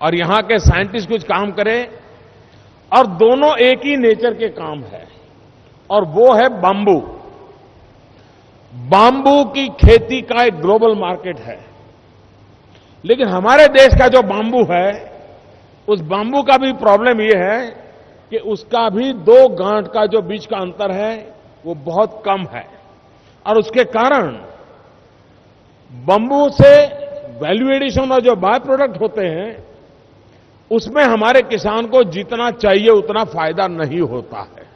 [SPEAKER 6] और यहां के साइंटिस्ट कुछ काम करें, और दोनों एक ही नेचर के काम है, और वो है बाम्बू। बाम्बू की खेती का एक ग्लोबल मार्केट है, लेकिन हमारे देश का जो बाम्बू है, उस बाम्बू का भी प्रॉब्लम ये है कि उसका भी दो गांठ का जो बीच का अंतर है वो बहुत कम है, और उसके कारण बाम्बू से वैल्यू एडिशन और जो बाय प्रोडक्ट होते हैं, उसमें हमारे किसान को जितना चाहिए उतना फायदा नहीं होता है।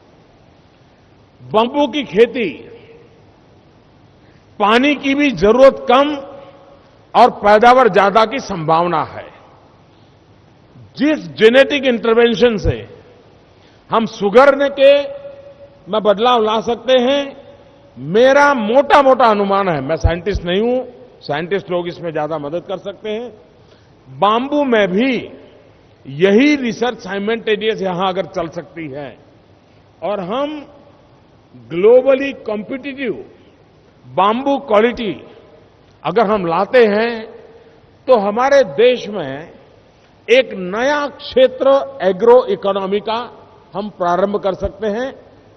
[SPEAKER 6] बाम्बू की खेती, पानी की भी जरूरत कम और पैदावार ज्यादा की संभावना है। जिस जेनेटिक इंटरवेंशन से हम शुगर के में बदलाव ला सकते हैं, मेरा मोटा मोटा अनुमान है, मैं साइंटिस्ट नहीं हूं, साइंटिस्ट लोग इसमें ज्यादा मदद कर सकते हैं, बाम्बू में भी यही रिसर्च साइमल्टेनियस यहां अगर चल सकती है और हम ग्लोबली कॉम्पिटिटिव बाम्बू क्वालिटी अगर हम लाते हैं, तो हमारे देश में एक नया क्षेत्र एग्रो इकोनॉमी का हम प्रारंभ कर सकते हैं।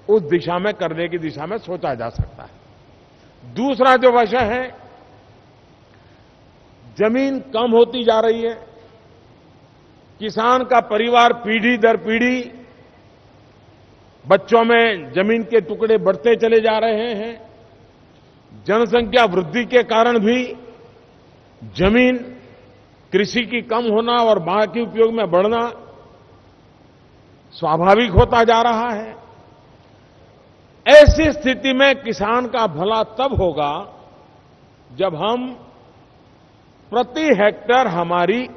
[SPEAKER 6] उस दिशा में करने की दिशा में सोचा जा सकता है। दूसरा जो विषय है, जमीन कम होती जा रही है, किसान का परिवार पीढ़ी दर पीढ़ी बच्चों में जमीन के टुकड़े बढ़ते चले जा रहे हैं। जनसंख्या वृद्धि के कारण भी जमीन कृषि की कम होना और बाकी उपयोग में बढ़ना स्वाभाविक होता जा रहा है। ऐसी स्थिति में किसान का भला तब होगा जब हम प्रति हेक्टेयर हमारी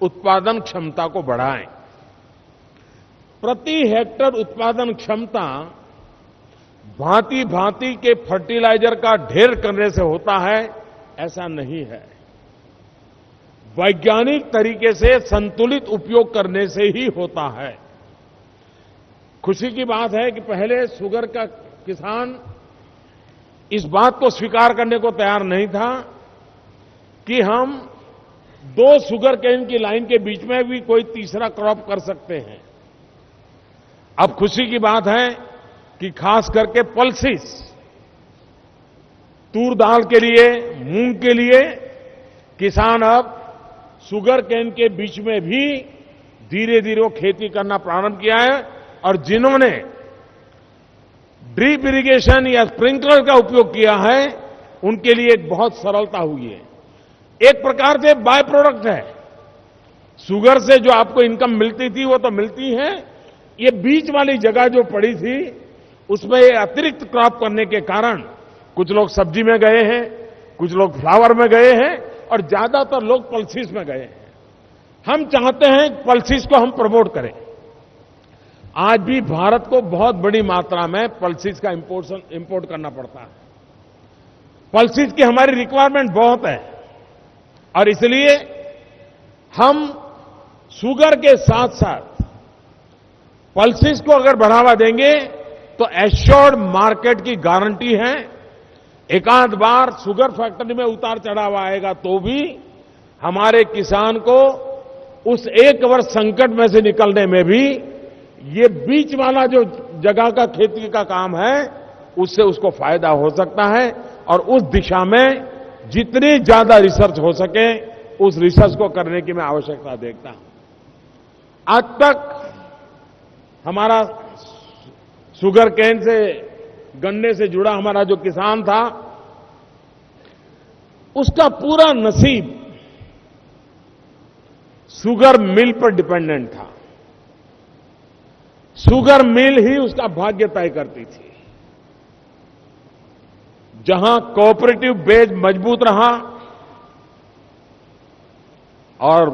[SPEAKER 6] उत्पादन क्षमता को बढ़ाएं। प्रति हेक्टेयर उत्पादन क्षमता भांति भांति के फर्टिलाइजर का ढेर करने से होता है, ऐसा नहीं है। वैज्ञानिक तरीके से संतुलित उपयोग करने से ही होता है। खुशी की बात है कि पहले शुगर का किसान इस बात को स्वीकार करने को तैयार नहीं था कि हम 2 शुगर केन की लाइन के बीच में भी कोई तीसरा क्रॉप कर सकते हैं। अब खुशी की बात है कि खास करके पल्सेस, तूर दाल के लिए, मूंग के लिए किसान अब शुगर केन के बीच में भी धीरे धीरे वो खेती करना प्रारंभ किया है। और जिन्होंने ड्रिप इरिगेशन या स्प्रिंकलर का उपयोग किया है, उनके लिए एक बहुत सरलता हुई है। एक प्रकार से बाय प्रोडक्ट है। शुगर से जो आपको इनकम मिलती थी वो तो मिलती है, ये बीच वाली जगह जो पड़ी थी उसमें अतिरिक्त क्रॉप करने के कारण कुछ लोग सब्जी में गए हैं, कुछ लोग फ्लावर में गए हैं और ज्यादातर लोग पल्सेस में गए हैं। हम चाहते हैं पल्सेस को हम प्रमोट करें। आज भी भारत को बहुत बड़ी मात्रा में पल्सेस का इंपोर्ट करना पड़ता है। पल्सेस की हमारी रिक्वायरमेंट बहुत है और इसलिए हम शुगर के साथ साथ पल्सेस को अगर बढ़ावा देंगे तो एश्योर्ड मार्केट की गारंटी है। एकाध बार शुगर फैक्ट्री में उतार चढ़ाव आएगा तो भी हमारे किसान को उस एक वर्ष संकट में से निकलने में भी ये बीच वाला जो जगह का खेती का काम है उससे उसको फायदा हो सकता है। और उस दिशा में जितनी ज्यादा रिसर्च हो सके उस रिसर्च को करने की मैं आवश्यकता देखता हूं। आज तक हमारा शुगर केन से, गन्ने से जुड़ा हमारा जो किसान था, उसका पूरा नसीब शुगर मिल पर डिपेंडेंट था। शुगर मिल ही उसका भाग्य तय करती थी। जहां कोऑपरेटिव बेस मजबूत रहा और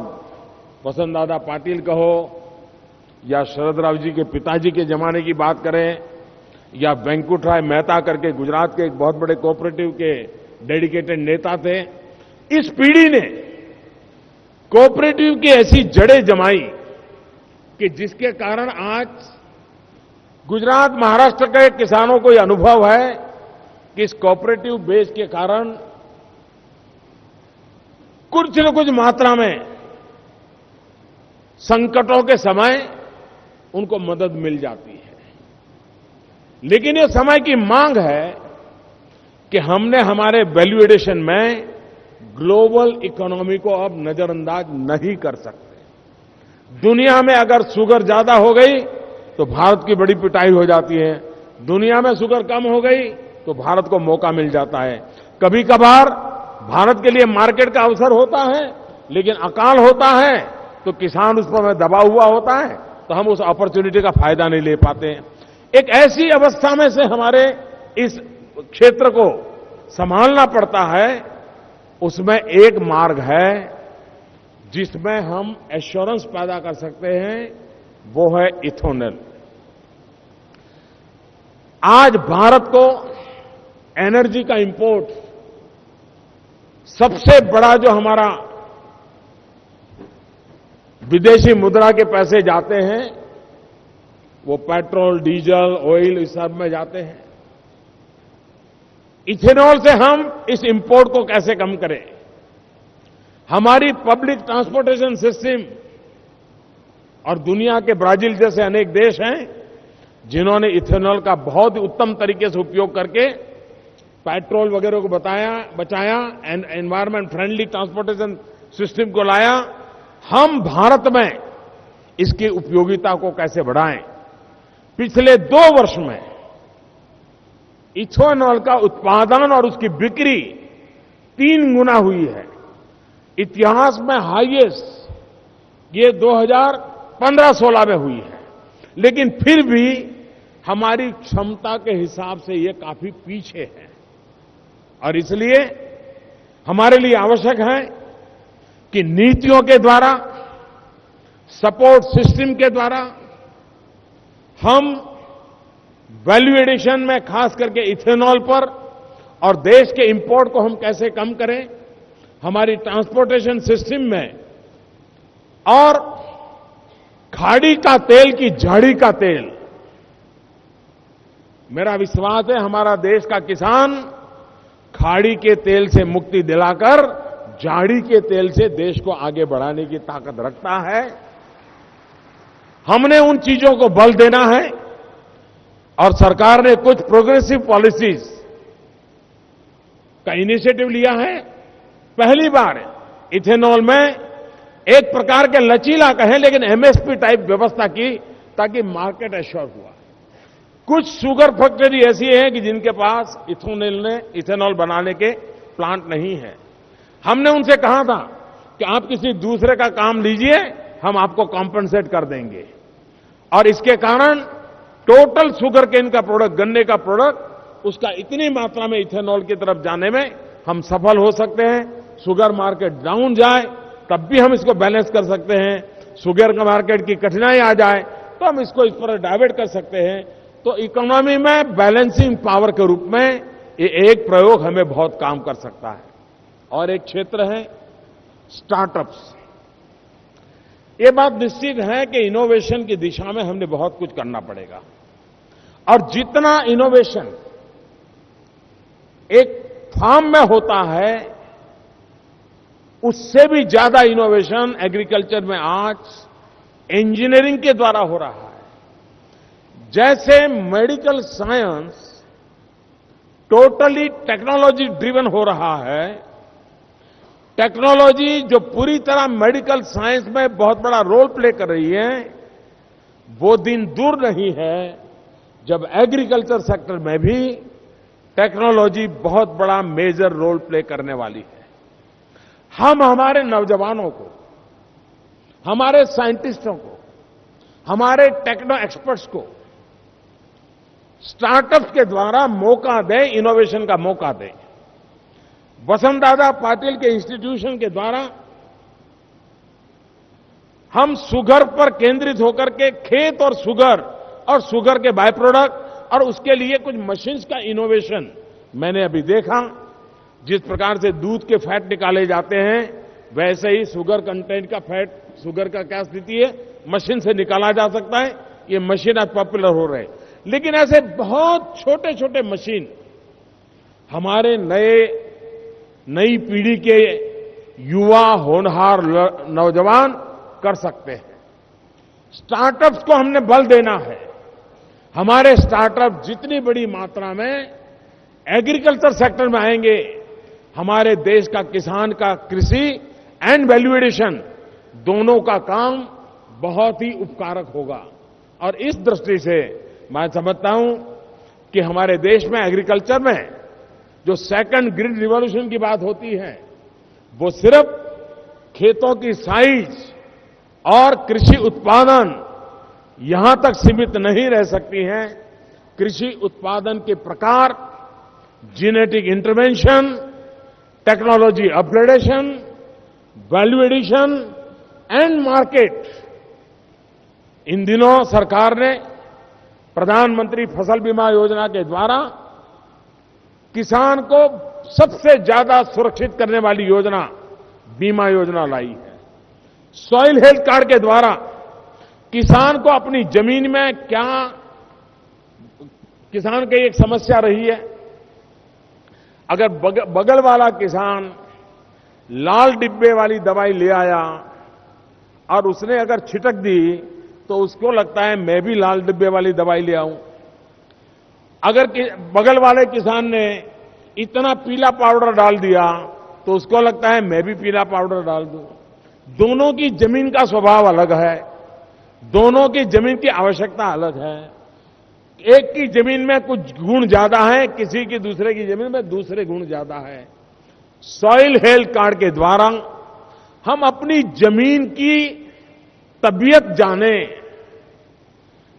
[SPEAKER 6] वसंत दादा पाटिल कहो या शरद राव जी के पिताजी के जमाने की बात करें या वेंकुटराय मेहता करके गुजरात के एक बहुत बड़े कोऑपरेटिव के डेडिकेटेड नेता थे, इस पीढ़ी ने कोऑपरेटिव की ऐसी जड़ें जमाई कि जिसके कारण आज गुजरात, महाराष्ट्र के किसानों को यह अनुभव है कि इस कोऑपरेटिव बेस के कारण कुछ न कुछ मात्रा में संकटों के समय उनको मदद मिल जाती है। लेकिन ये समय की मांग है कि हमने हमारे वैल्यू एडिशन में ग्लोबल इकोनॉमी को अब नजरअंदाज नहीं कर सकते। दुनिया में अगर शुगर ज्यादा हो गई तो भारत की बड़ी पिटाई हो जाती है, दुनिया में शुगर कम हो गई तो भारत को मौका मिल जाता है। कभी कभार भारत के लिए मार्केट का अवसर होता है, लेकिन अकाल होता है तो किसान उस पर दबा हुआ होता है, तो हम उस अपॉर्चुनिटी का फायदा नहीं ले पाते। एक ऐसी अवस्था में से हमारे इस क्षेत्र को संभालना पड़ता है। उसमें एक मार्ग है जिसमें हम एश्योरेंस पैदा कर सकते हैं, वो है इथेनॉल। आज भारत को एनर्जी का इंपोर्ट, सबसे बड़ा जो हमारा विदेशी मुद्रा के पैसे जाते हैं वो पेट्रोल, डीजल, ऑयल इस सब में जाते हैं। इथेनॉल से हम इस इंपोर्ट को कैसे कम करें? हमारी पब्लिक ट्रांसपोर्टेशन सिस्टम और दुनिया के ब्राजील जैसे अनेक देश हैं जिन्होंने इथेनॉल का बहुत ही उत्तम तरीके से उपयोग करके पेट्रोल वगैरह को बचाया and environment friendly transportation system को लाया। हम भारत में इसकी उपयोगिता को कैसे बढ़ाएं? पिछले 2 वर्ष में इथेनॉल का उत्पादन और उसकी बिक्री 3 गुना हुई है। इतिहास में हाईएस्ट ये 2015-16 में हुई है, लेकिन फिर भी हमारी क्षमता के हिसाब से ये काफी पीछे है। और इसलिए हमारे लिए आवश्यक है कि नीतियों के द्वारा, सपोर्ट सिस्टम के द्वारा हम वैल्यू एडिशन में खास करके इथेनॉल पर और देश के इंपोर्ट को हम कैसे कम करें, हमारी ट्रांसपोर्टेशन सिस्टम में और खाड़ी का तेल की झाड़ी का तेल, मेरा विश्वास है हमारा देश का किसान खाड़ी के तेल से मुक्ति दिलाकर झाड़ी के तेल से देश को आगे बढ़ाने की ताकत रखता है। हमने उन चीजों को बल देना है और सरकार ने कुछ प्रोग्रेसिव पॉलिसीज का इनिशिएटिव लिया है। पहली बार इथेनॉल में एक प्रकार के लचीला कहें लेकिन एमएसपी टाइप व्यवस्था की ताकि मार्केट एश्योर हुआ। कुछ शुगर फैक्ट्री ऐसी हैं कि जिनके पास इथेनॉल बनाने के प्लांट नहीं है। हमने उनसे कहा था कि आप किसी दूसरे का काम लीजिए, हम आपको कॉम्पेंसेट कर देंगे और इसके कारण टोटल शुगर केन का प्रोडक्ट, गन्ने का प्रोडक्ट, उसका इतनी मात्रा में इथेनॉल की तरफ जाने में हम सफल हो सकते हैं। शुगर मार्केट डाउन जाए तब भी हम इसको बैलेंस कर सकते हैं। शुगर का मार्केट की कठिनाई आ जाए तो हम इसको इस पर डाइवर्ट कर सकते हैं। तो इकोनॉमी में बैलेंसिंग पावर के रूप में ये एक प्रयोग हमें बहुत काम कर सकता है। और एक क्षेत्र है स्टार्टअप्स। ये बात निश्चित है कि इनोवेशन की दिशा में हमने बहुत कुछ करना पड़ेगा और जितना इनोवेशन एक फार्म में होता है उससे भी ज्यादा इनोवेशन एग्रीकल्चर में आज इंजीनियरिंग के द्वारा हो रहा है। जैसे medical science totally technology driven हो रहा है, टेक्नोलॉजी जो पूरी तरह मेडिकल साइंस में बहुत बड़ा रोल प्ले कर रही है, वो दिन दूर नहीं है जब एग्रीकल्चर सेक्टर में भी टेक्नोलॉजी बहुत बड़ा मेजर रोल प्ले करने वाली है। हम हमारे नौजवानों को, हमारे साइंटिस्टों को, हमारे टेक्नो एक्सपर्ट्स को स्टार्टअप्स के द्वारा मौका दें, इनोवेशन का मौका दें। वसंतदादा पाटिल के इंस्टीट्यूशन के द्वारा हम शुगर पर केंद्रित होकर के खेत और शुगर के बाय प्रोडक्ट और उसके लिए कुछ मशीन्स का इनोवेशन मैंने अभी देखा। जिस प्रकार से दूध के फैट निकाले जाते हैं वैसे ही शुगर कंटेंट का फैट, शुगर का क्या स्थिति है, मशीन से निकाला जा सकता है। ये मशीन आज पॉपुलर हो रहे हैं, लेकिन ऐसे बहुत छोटे छोटे मशीन हमारे नई पीढ़ी के युवा होनहार नौजवान कर सकते हैं। स्टार्टअप्स को हमने बल देना है। हमारे स्टार्टअप जितनी बड़ी मात्रा में एग्रीकल्चर सेक्टर में आएंगे, हमारे देश का किसान का कृषि एंड वैल्यू एडिशन दोनों का काम बहुत ही उपकारक होगा। और इस दृष्टि से मैं समझता हूं कि हमारे देश में एग्रीकल्चर में जो सेकंड ग्रीन रिवॉल्यूशन की बात होती है वो सिर्फ खेतों की साइज और कृषि उत्पादन यहां तक सीमित नहीं रह सकती है। कृषि उत्पादन के प्रकार, genetic intervention, technology upgradation, value addition and market. इन दिनों सरकार ने प्रधानमंत्री फसल बीमा योजना के द्वारा किसान को सबसे ज्यादा सुरक्षित करने वाली योजना बीमा योजना लाई है। सॉइल हेल्थ कार्ड के द्वारा किसान को अपनी जमीन में क्या, किसान की एक समस्या रही है, अगर बगल वाला किसान लाल डिब्बे वाली दवाई ले आया और उसने अगर छिटक दी तो उसको लगता है मैं भी लाल डिब्बे वाली दवाई ले आऊं। अगर बगल वाले किसान ने इतना पीला पाउडर डाल दिया तो उसको लगता है मैं भी पीला पाउडर डाल दूं। दोनों की जमीन का स्वभाव अलग है, दोनों की जमीन की आवश्यकता अलग है। एक की जमीन में कुछ गुण ज्यादा है, किसी की दूसरे की जमीन में दूसरे गुण ज्यादा है। सॉइल हेल्थ कार्ड के द्वारा हम अपनी जमीन की तबीयत जाने।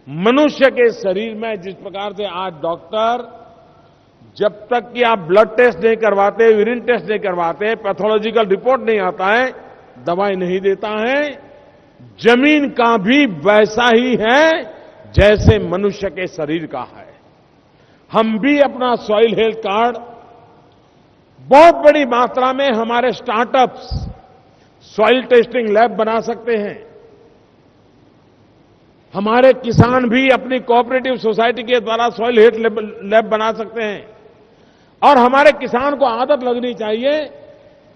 [SPEAKER 6] मनुष्य के शरीर में जिस प्रकार से आज डॉक्टर जब तक कि आप ब्लड टेस्ट नहीं करवाते, यूरिन टेस्ट नहीं करवाते, पैथोलॉजिकल रिपोर्ट नहीं आता है, दवाई नहीं देता है, जमीन का भी वैसा ही है जैसे मनुष्य के शरीर का है। हम भी अपना सॉइल हेल्थ कार्ड बहुत बड़ी मात्रा में हमारे स्टार्टअप्स सॉइल टेस्टिंग लैब बना सकते हैं। हमारे किसान भी अपनी कोऑपरेटिव सोसाइटी के द्वारा सॉइल हेल्थ लैब बना सकते हैं। और हमारे किसान को आदत लगनी चाहिए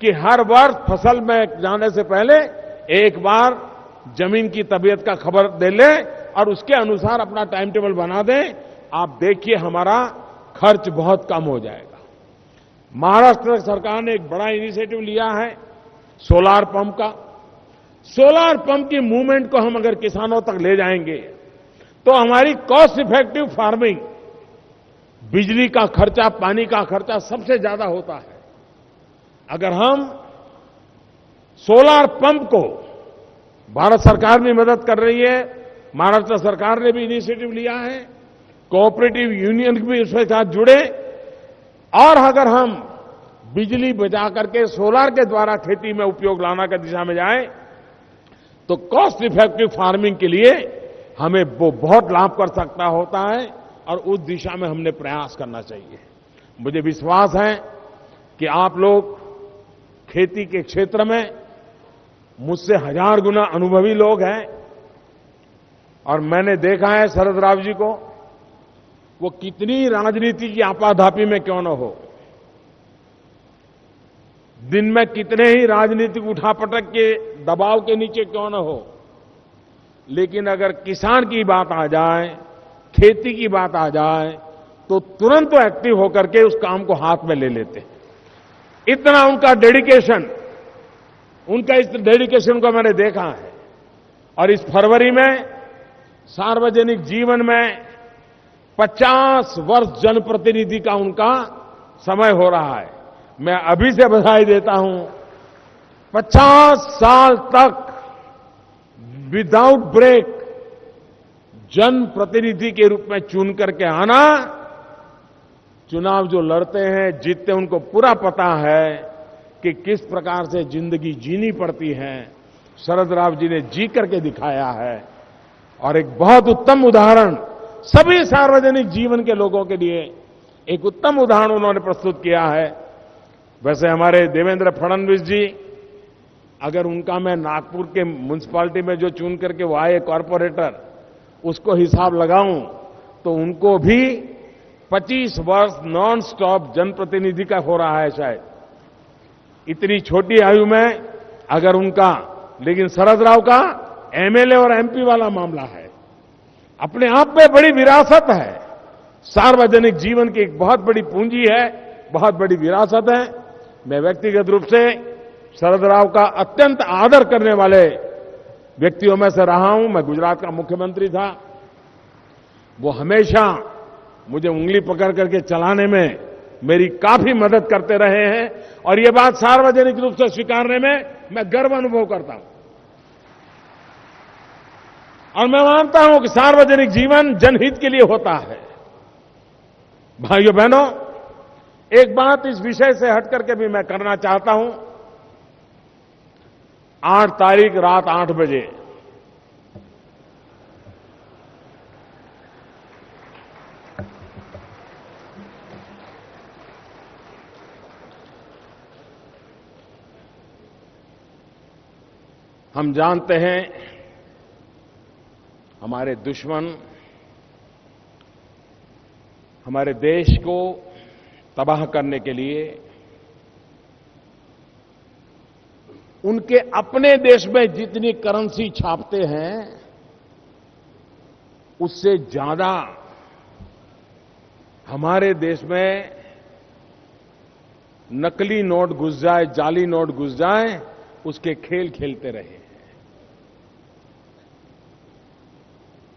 [SPEAKER 6] कि हर वर्ष फसल में जाने से पहले एक बार जमीन की तबीयत का खबर दे ले और उसके अनुसार अपना टाइम टेबल बना दें। आप देखिए हमारा खर्च बहुत कम हो जाएगा। महाराष्ट्र सरकार ने एक बड़ा इनिशिएटिव लिया है सोलार पंप का। सोलार पंप की मूवमेंट को हम अगर किसानों तक ले जाएंगे तो हमारी कॉस्ट इफेक्टिव फार्मिंग, बिजली का खर्चा, पानी का खर्चा सबसे ज्यादा होता है। अगर हम सोलार पंप को, भारत सरकार भी मदद कर रही है, महाराष्ट्र सरकार ने भी इनिशिएटिव लिया है, कोऑपरेटिव यूनियन भी उसके साथ जुड़े, और अगर हम बिजली बचा करके सोलार के द्वारा खेती में उपयोग लाना की दिशा में जाएं तो कॉस्ट इफेक्टिव फार्मिंग के लिए हमें वो बहुत लाभ कर सकता होता है और उस दिशा में हमने प्रयास करना चाहिए। मुझे विश्वास है कि आप लोग खेती के क्षेत्र में मुझसे 1000 गुना अनुभवी लोग हैं और मैंने देखा है शरद राव जी को, वो कितनी राजनीति की आपाधापी में क्यों न हो, दिन में कितने ही राजनीतिक उठापटक के दबाव के नीचे क्यों न हो, लेकिन अगर किसान की बात आ जाए, खेती की बात आ जाए तो तुरंत वो एक्टिव होकर के उस काम को हाथ में ले लेते हैं। इतना उनका डेडिकेशन, उनका इस डेडिकेशन को मैंने देखा है। और इस फरवरी में सार्वजनिक जीवन में 50 वर्ष जनप्रतिनिधि का उनका समय हो रहा है। मैं अभी से बधाई देता हूं। 50 साल तक विदाउट ब्रेक जनप्रतिनिधि के रूप में चुन करके आना, चुनाव जो लड़ते हैं, जीतते, उनको पूरा पता है कि किस प्रकार से जिंदगी जीनी पड़ती है। शरद राव जी ने जी करके दिखाया है और एक बहुत उत्तम उदाहरण सभी सार्वजनिक जीवन के लोगों के लिए एक उत्तम उदाहरण उन्होंने प्रस्तुत किया है। वैसे हमारे देवेंद्र फडणवीस जी, अगर उनका मैं नागपुर के म्युनिसिपैलिटी में जो चुन करके वो आए कॉर्पोरेटर, उसको हिसाब लगाऊं तो उनको भी 25 वर्ष नॉन स्टॉप जनप्रतिनिधि का हो रहा है शायद, इतनी छोटी आयु में अगर उनका। लेकिन शरद राव का एमएलए और एमपी वाला मामला है, अपने आप में बड़ी विरासत है। सार्वजनिक जीवन की एक बहुत बड़ी पूंजी है, बहुत बड़ी विरासत है। मैं व्यक्तिगत रूप से शरद राव का अत्यंत आदर करने वाले व्यक्तियों में से रहा हूं। मैं गुजरात का मुख्यमंत्री था, वो हमेशा मुझे उंगली पकड़ करके चलाने में मेरी काफी मदद करते रहे हैं और ये बात सार्वजनिक रूप से स्वीकारने में मैं गर्व अनुभव करता हूं। और मैं मानता हूं कि सार्वजनिक जीवन जनहित के लिए होता है। भाइयों बहनों, एक बात इस विषय से हट करके भी मैं करना चाहता हूं। 8 तारीख रात 8 बजे हम जानते हैं हमारे दुश्मन हमारे देश को तबाह करने के लिए उनके अपने देश में जितनी करेंसी छापते हैं उससे ज्यादा हमारे देश में नकली नोट घुस जाए, जाली नोट घुस जाए, उसके खेल खेलते रहे हैं।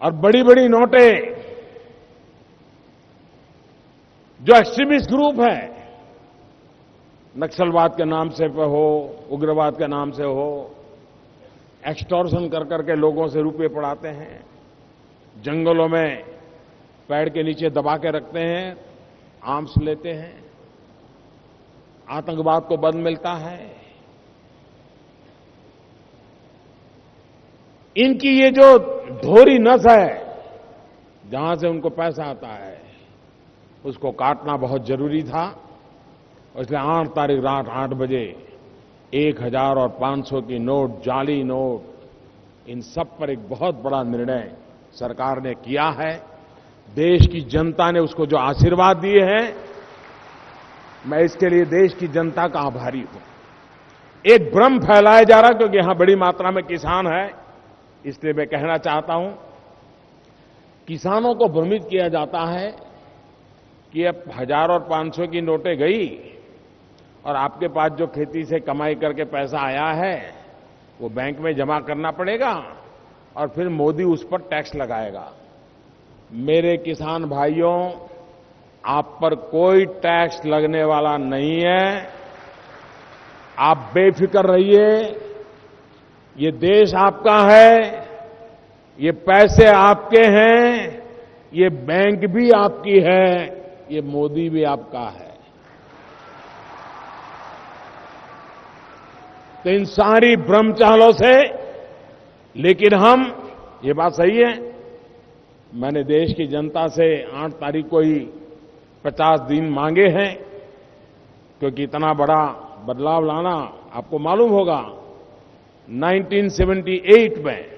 [SPEAKER 6] और बड़ी बड़ी नोटें जो एक्सट्रीमिस्ट ग्रुप है, नक्सलवाद के नाम से हो, उग्रवाद के नाम से हो, एक्सटॉर्शन कर करके लोगों से रुपए पड़ाते हैं, जंगलों में पेड़ के नीचे दबा के रखते हैं, आर्म्स लेते हैं, आतंकवाद को बल मिलता है। इनकी ये जो धोरी नस है, जहां से उनको पैसा आता है, उसको काटना बहुत जरूरी था। इसलिए 8 तारीख रात 8 बजे 1000 और 500 की नोट, जाली नोट, इन सब पर एक बहुत बड़ा निर्णय सरकार ने किया है। देश की जनता ने उसको जो आशीर्वाद दिए हैं, मैं इसके लिए देश की जनता का आभारी हूं। एक भ्रम फैलाया जा रहा, क्योंकि यहां बड़ी मात्रा में किसान है, इसलिए मैं कहना चाहता हूं, किसानों को भ्रमित किया जाता है कि अब 1000 और 500 की नोटें गई और आपके पास जो खेती से कमाई करके पैसा आया है वो बैंक में जमा करना पड़ेगा और फिर मोदी उस पर टैक्स लगाएगा। मेरे किसान भाइयों, आप पर कोई टैक्स लगने वाला नहीं है। आप बेफिक्र रहिए। ये देश आपका है, ये पैसे आपके हैं, ये बैंक भी आपकी है, ये मोदी भी आपका है। तो इन सारी भ्रम चालों से, लेकिन हम, ये बात सही है, मैंने देश की जनता से 8 तारीख को ही 50 दिन मांगे हैं, क्योंकि इतना बड़ा बदलाव लाना, आपको मालूम होगा 1978 में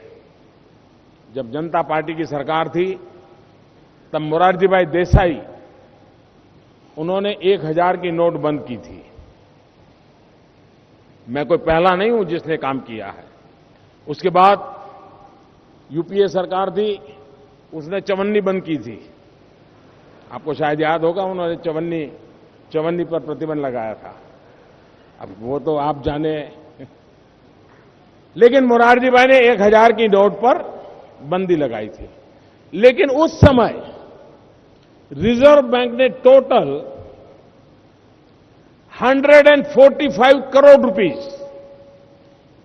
[SPEAKER 6] जब जनता पार्टी की सरकार थी, तब मोरारजी भाई देसाई, उन्होंने 1000 की नोट बंद की थी। मैं कोई पहला नहीं हूं जिसने काम किया है। उसके बाद यूपीए सरकार थी, उसने चवन्नी बंद की थी। आपको शायद याद होगा, उन्होंने चवन्नी पर प्रतिबंध लगाया था। अब वो तो आप जाने, लेकिन मोरारजी भाई ने 1000 की नोट पर बंदी लगाई थी। लेकिन उस समय रिजर्व बैंक ने टोटल 145 करोड़ रुपीस,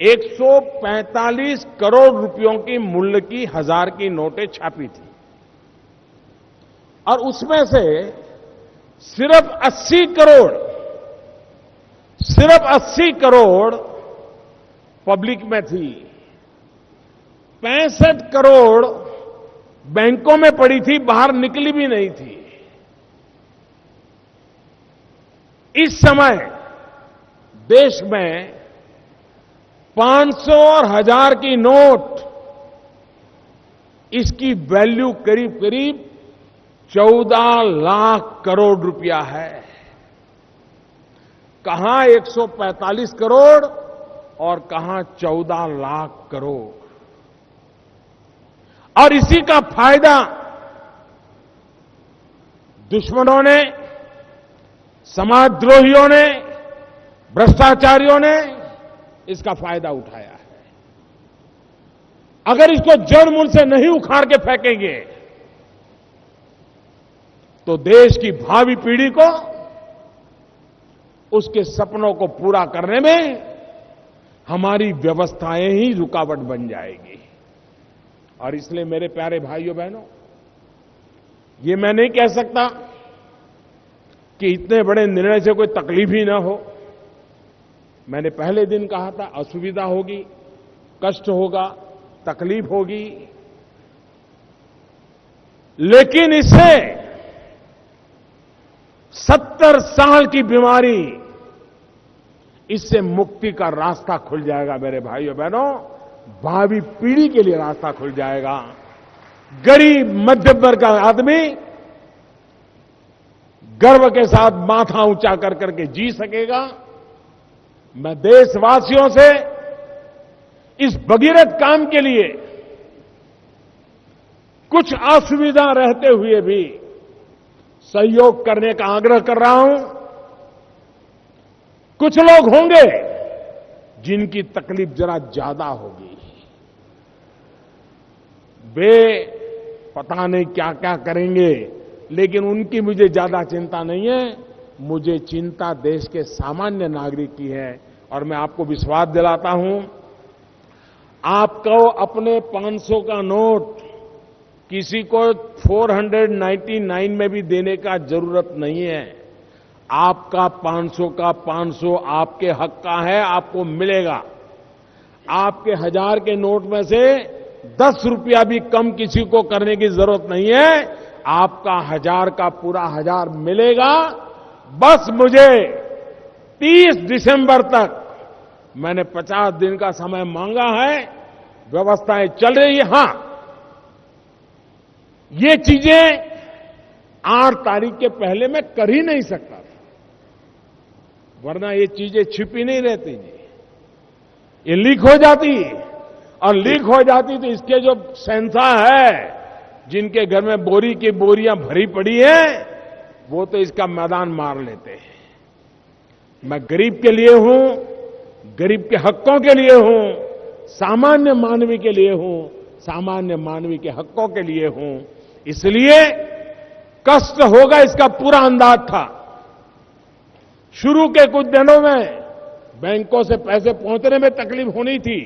[SPEAKER 6] 145 करोड़ रुपयों की मूल्य की 1000 की नोटें छापी थी, और उसमें से सिर्फ 80 करोड़ पब्लिक में थी। 65 करोड़ बैंकों में पड़ी थी, बाहर निकली भी नहीं थी। इस समय देश में 500 और 1000 की नोट, इसकी वैल्यू करीब करीब 14 लाख करोड़ रुपया है। कहां 145 करोड़ और कहां 14 लाख करोड़। और इसी का फायदा दुश्मनों ने, समाजद्रोहियों ने, भ्रष्टाचारियों ने इसका फायदा उठाया है। अगर इसको जड़ मूल से नहीं उखाड़ के फेंकेंगे तो देश की भावी पीढ़ी को उसके सपनों को पूरा करने में हमारी व्यवस्थाएं ही रुकावट बन जाएगी। और इसलिए मेरे प्यारे भाइयों बहनों, ये मैं नहीं कह सकता कि इतने बड़े निर्णय से कोई तकलीफ ही ना हो। मैंने पहले दिन कहा था, असुविधा होगी, कष्ट होगा, तकलीफ होगी, लेकिन इससे 70 साल की बीमारी, इससे मुक्ति का रास्ता खुल जाएगा। मेरे भाइयों बहनों, भावी पीढ़ी के लिए रास्ता खुल जाएगा। गरीब मध्यम वर्ग का आदमी गर्व के साथ माथा ऊंचा कर करके जी सकेगा। मैं देशवासियों से इस भगीरथ काम के लिए कुछ असुविधा रहते हुए भी सहयोग करने का आग्रह कर रहा हूं। कुछ लोग होंगे जिनकी तकलीफ जरा ज्यादा होगी, वे पता नहीं क्या क्या करेंगे, लेकिन उनकी मुझे ज्यादा चिंता नहीं है। मुझे चिंता देश के सामान्य नागरिक की है। और मैं आपको विश्वास दिलाता हूं, आपको अपने 500 का नोट किसी को 499 में भी देने का जरूरत नहीं है। आपका 500 का 500 आपके हक का है, आपको मिलेगा। आपके 1000 के नोट में से 10 रुपया भी कम किसी को करने की जरूरत नहीं है। आपका 1000 का पूरा 1000 मिलेगा। बस मुझे 30 दिसंबर तक मैंने 50 दिन का समय मांगा है। व्यवस्थाएं चल रही है। हां, ये चीजें 8 तारीख के पहले मैं कर ही नहीं सकता था, वरना ये चीजें छिपी नहीं रहती जी, ये लीक हो जाती, और लीक हो जाती तो इसके जो सेंसा है, जिनके घर में बोरी की बोरियां भरी पड़ी है, वो तो इसका मैदान मार लेते हैं। मैं गरीब के लिए हूं, गरीब के हकों के लिए हूं, सामान्य मानवी के लिए हूं, सामान्य मानवी के हकों के लिए हूं। इसलिए कष्ट होगा इसका पूरा अंदाज था। शुरू के कुछ दिनों में बैंकों से पैसे पहुंचने में तकलीफ होनी थी,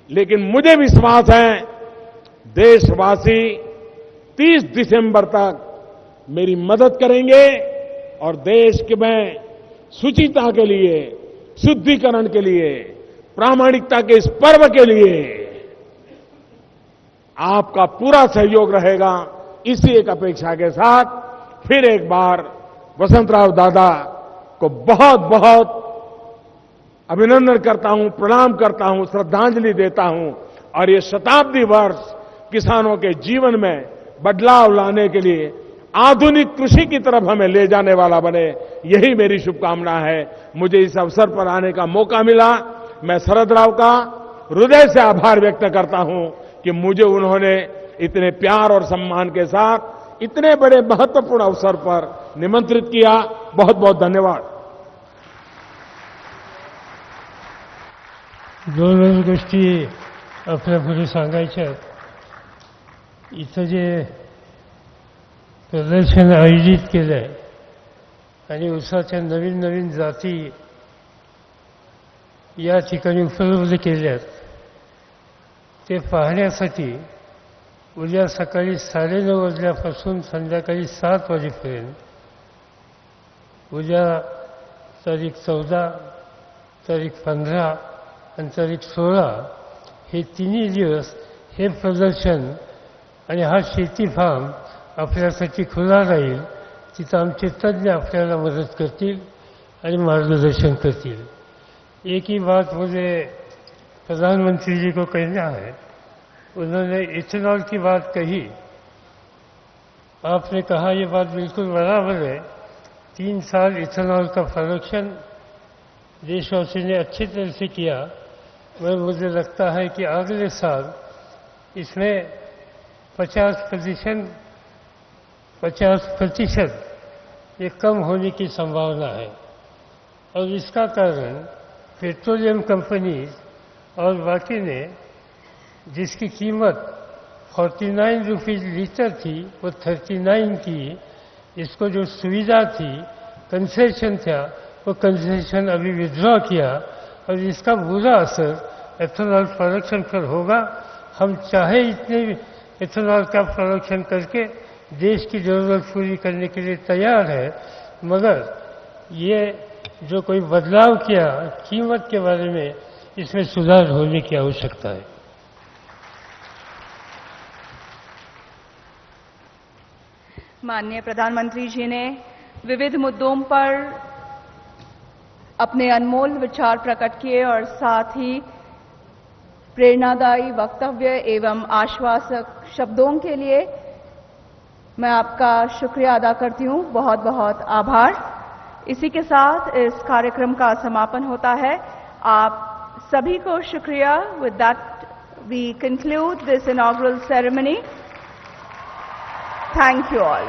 [SPEAKER 6] लेकिन मुझे विश्वास है देशवासी 30 दिसंबर तक मेरी मदद करेंगे और देश के में शुचिता के लिए, शुद्धिकरण के लिए, प्रामाणिकता के इस पर्व के लिए आपका पूरा सहयोग रहेगा। इसी एक अपेक्षा के साथ फिर एक बार वसंतराव दादा को बहुत बहुत अभिनंदन करता हूं, प्रणाम करता हूं, श्रद्धांजलि देता हूं। और ये शताब्दी वर्ष किसानों के जीवन में बदलाव लाने के लिए, आधुनिक कृषि की तरफ हमें ले जाने वाला बने, यही मेरी शुभकामना है। मुझे इस अवसर पर आने का मौका मिला। मैं शरद राव का हृदय से आभार व्यक्त करता हूं कि मुझे उन्होंने इतने प्यार और सम्मान के साथ इतने बड़े महत्वपूर्ण अवसर पर निमंत्रित किया। बहुत बहुत धन्यवाद।
[SPEAKER 2] दोन गोष्टी आपल्यापुढे सांगायच्या आहेत. इथं जे प्रदर्शन आयोजित केलं आहे आणि ऊसाच्या नवीन नवीन जाती या ठिकाणी उपलब्ध केल्यात, ते पाहण्यासाठी उद्या सकाळी 9:30 वाजल्यापासून संध्याकाळी 7 वाजेपर्यंत, उद्या तारीख 14, तारीख 15 आणि तारीख 16 हे तिन्ही दिवस हे प्रदर्शन आणि हा शेती फार्म आपल्यासाठी खुला राहील. तिथं आमचे तज्ञ आपल्याला मदत करतील आणि मार्गदर्शन करतील. एक ही बात मुझे प्रधानमंत्री जी को कहना है. उन्होंने इथेनॉल की बात कही. आपने कहा ये बात बिल्कुल बराबर है. 3 साल इथेनॉल का प्रोडक्शन देशवासियों ने अच्छी तरह से किया, मगर मुझे लगता है कि अगले साल इसमें 50% ये कम होने की संभावना है. और इसका कारण पेट्रोलियम कंपनीज और बाकी ने जिसकी कीमत 49 रुपीज़ लीटर थी वो 39 की. इसको जो सुविधा थी, कंसेशन था, वो कंसेशन अभी विड्रॉ किया और इसका बुरा असर एथेनॉल प्रोडक्शन पर होगा. हम चाहे इतने एथेनॉल का प्रोडक्शन करके देश की जरूरत पूरी करने के लिए तैयार है, मगर ये जो कोई बदलाव किया कीमत के बारे में, इसमें सुधार होने की आवश्यकता है.
[SPEAKER 1] माननीय प्रधानमंत्री जी ने विविध मुद्दों पर अपने अनमोल विचार प्रकट किए और साथ ही प्रेरणादायी वक्तव्य एवं आश्वासक शब्दों के लिए मैं आपका शुक्रिया अदा करती हूं. बहुत बहुत आभार. इसी के साथ इस कार्यक्रम का समापन होता है. आप सभी को शुक्रिया. With that we conclude this inaugural ceremony. Thank you all.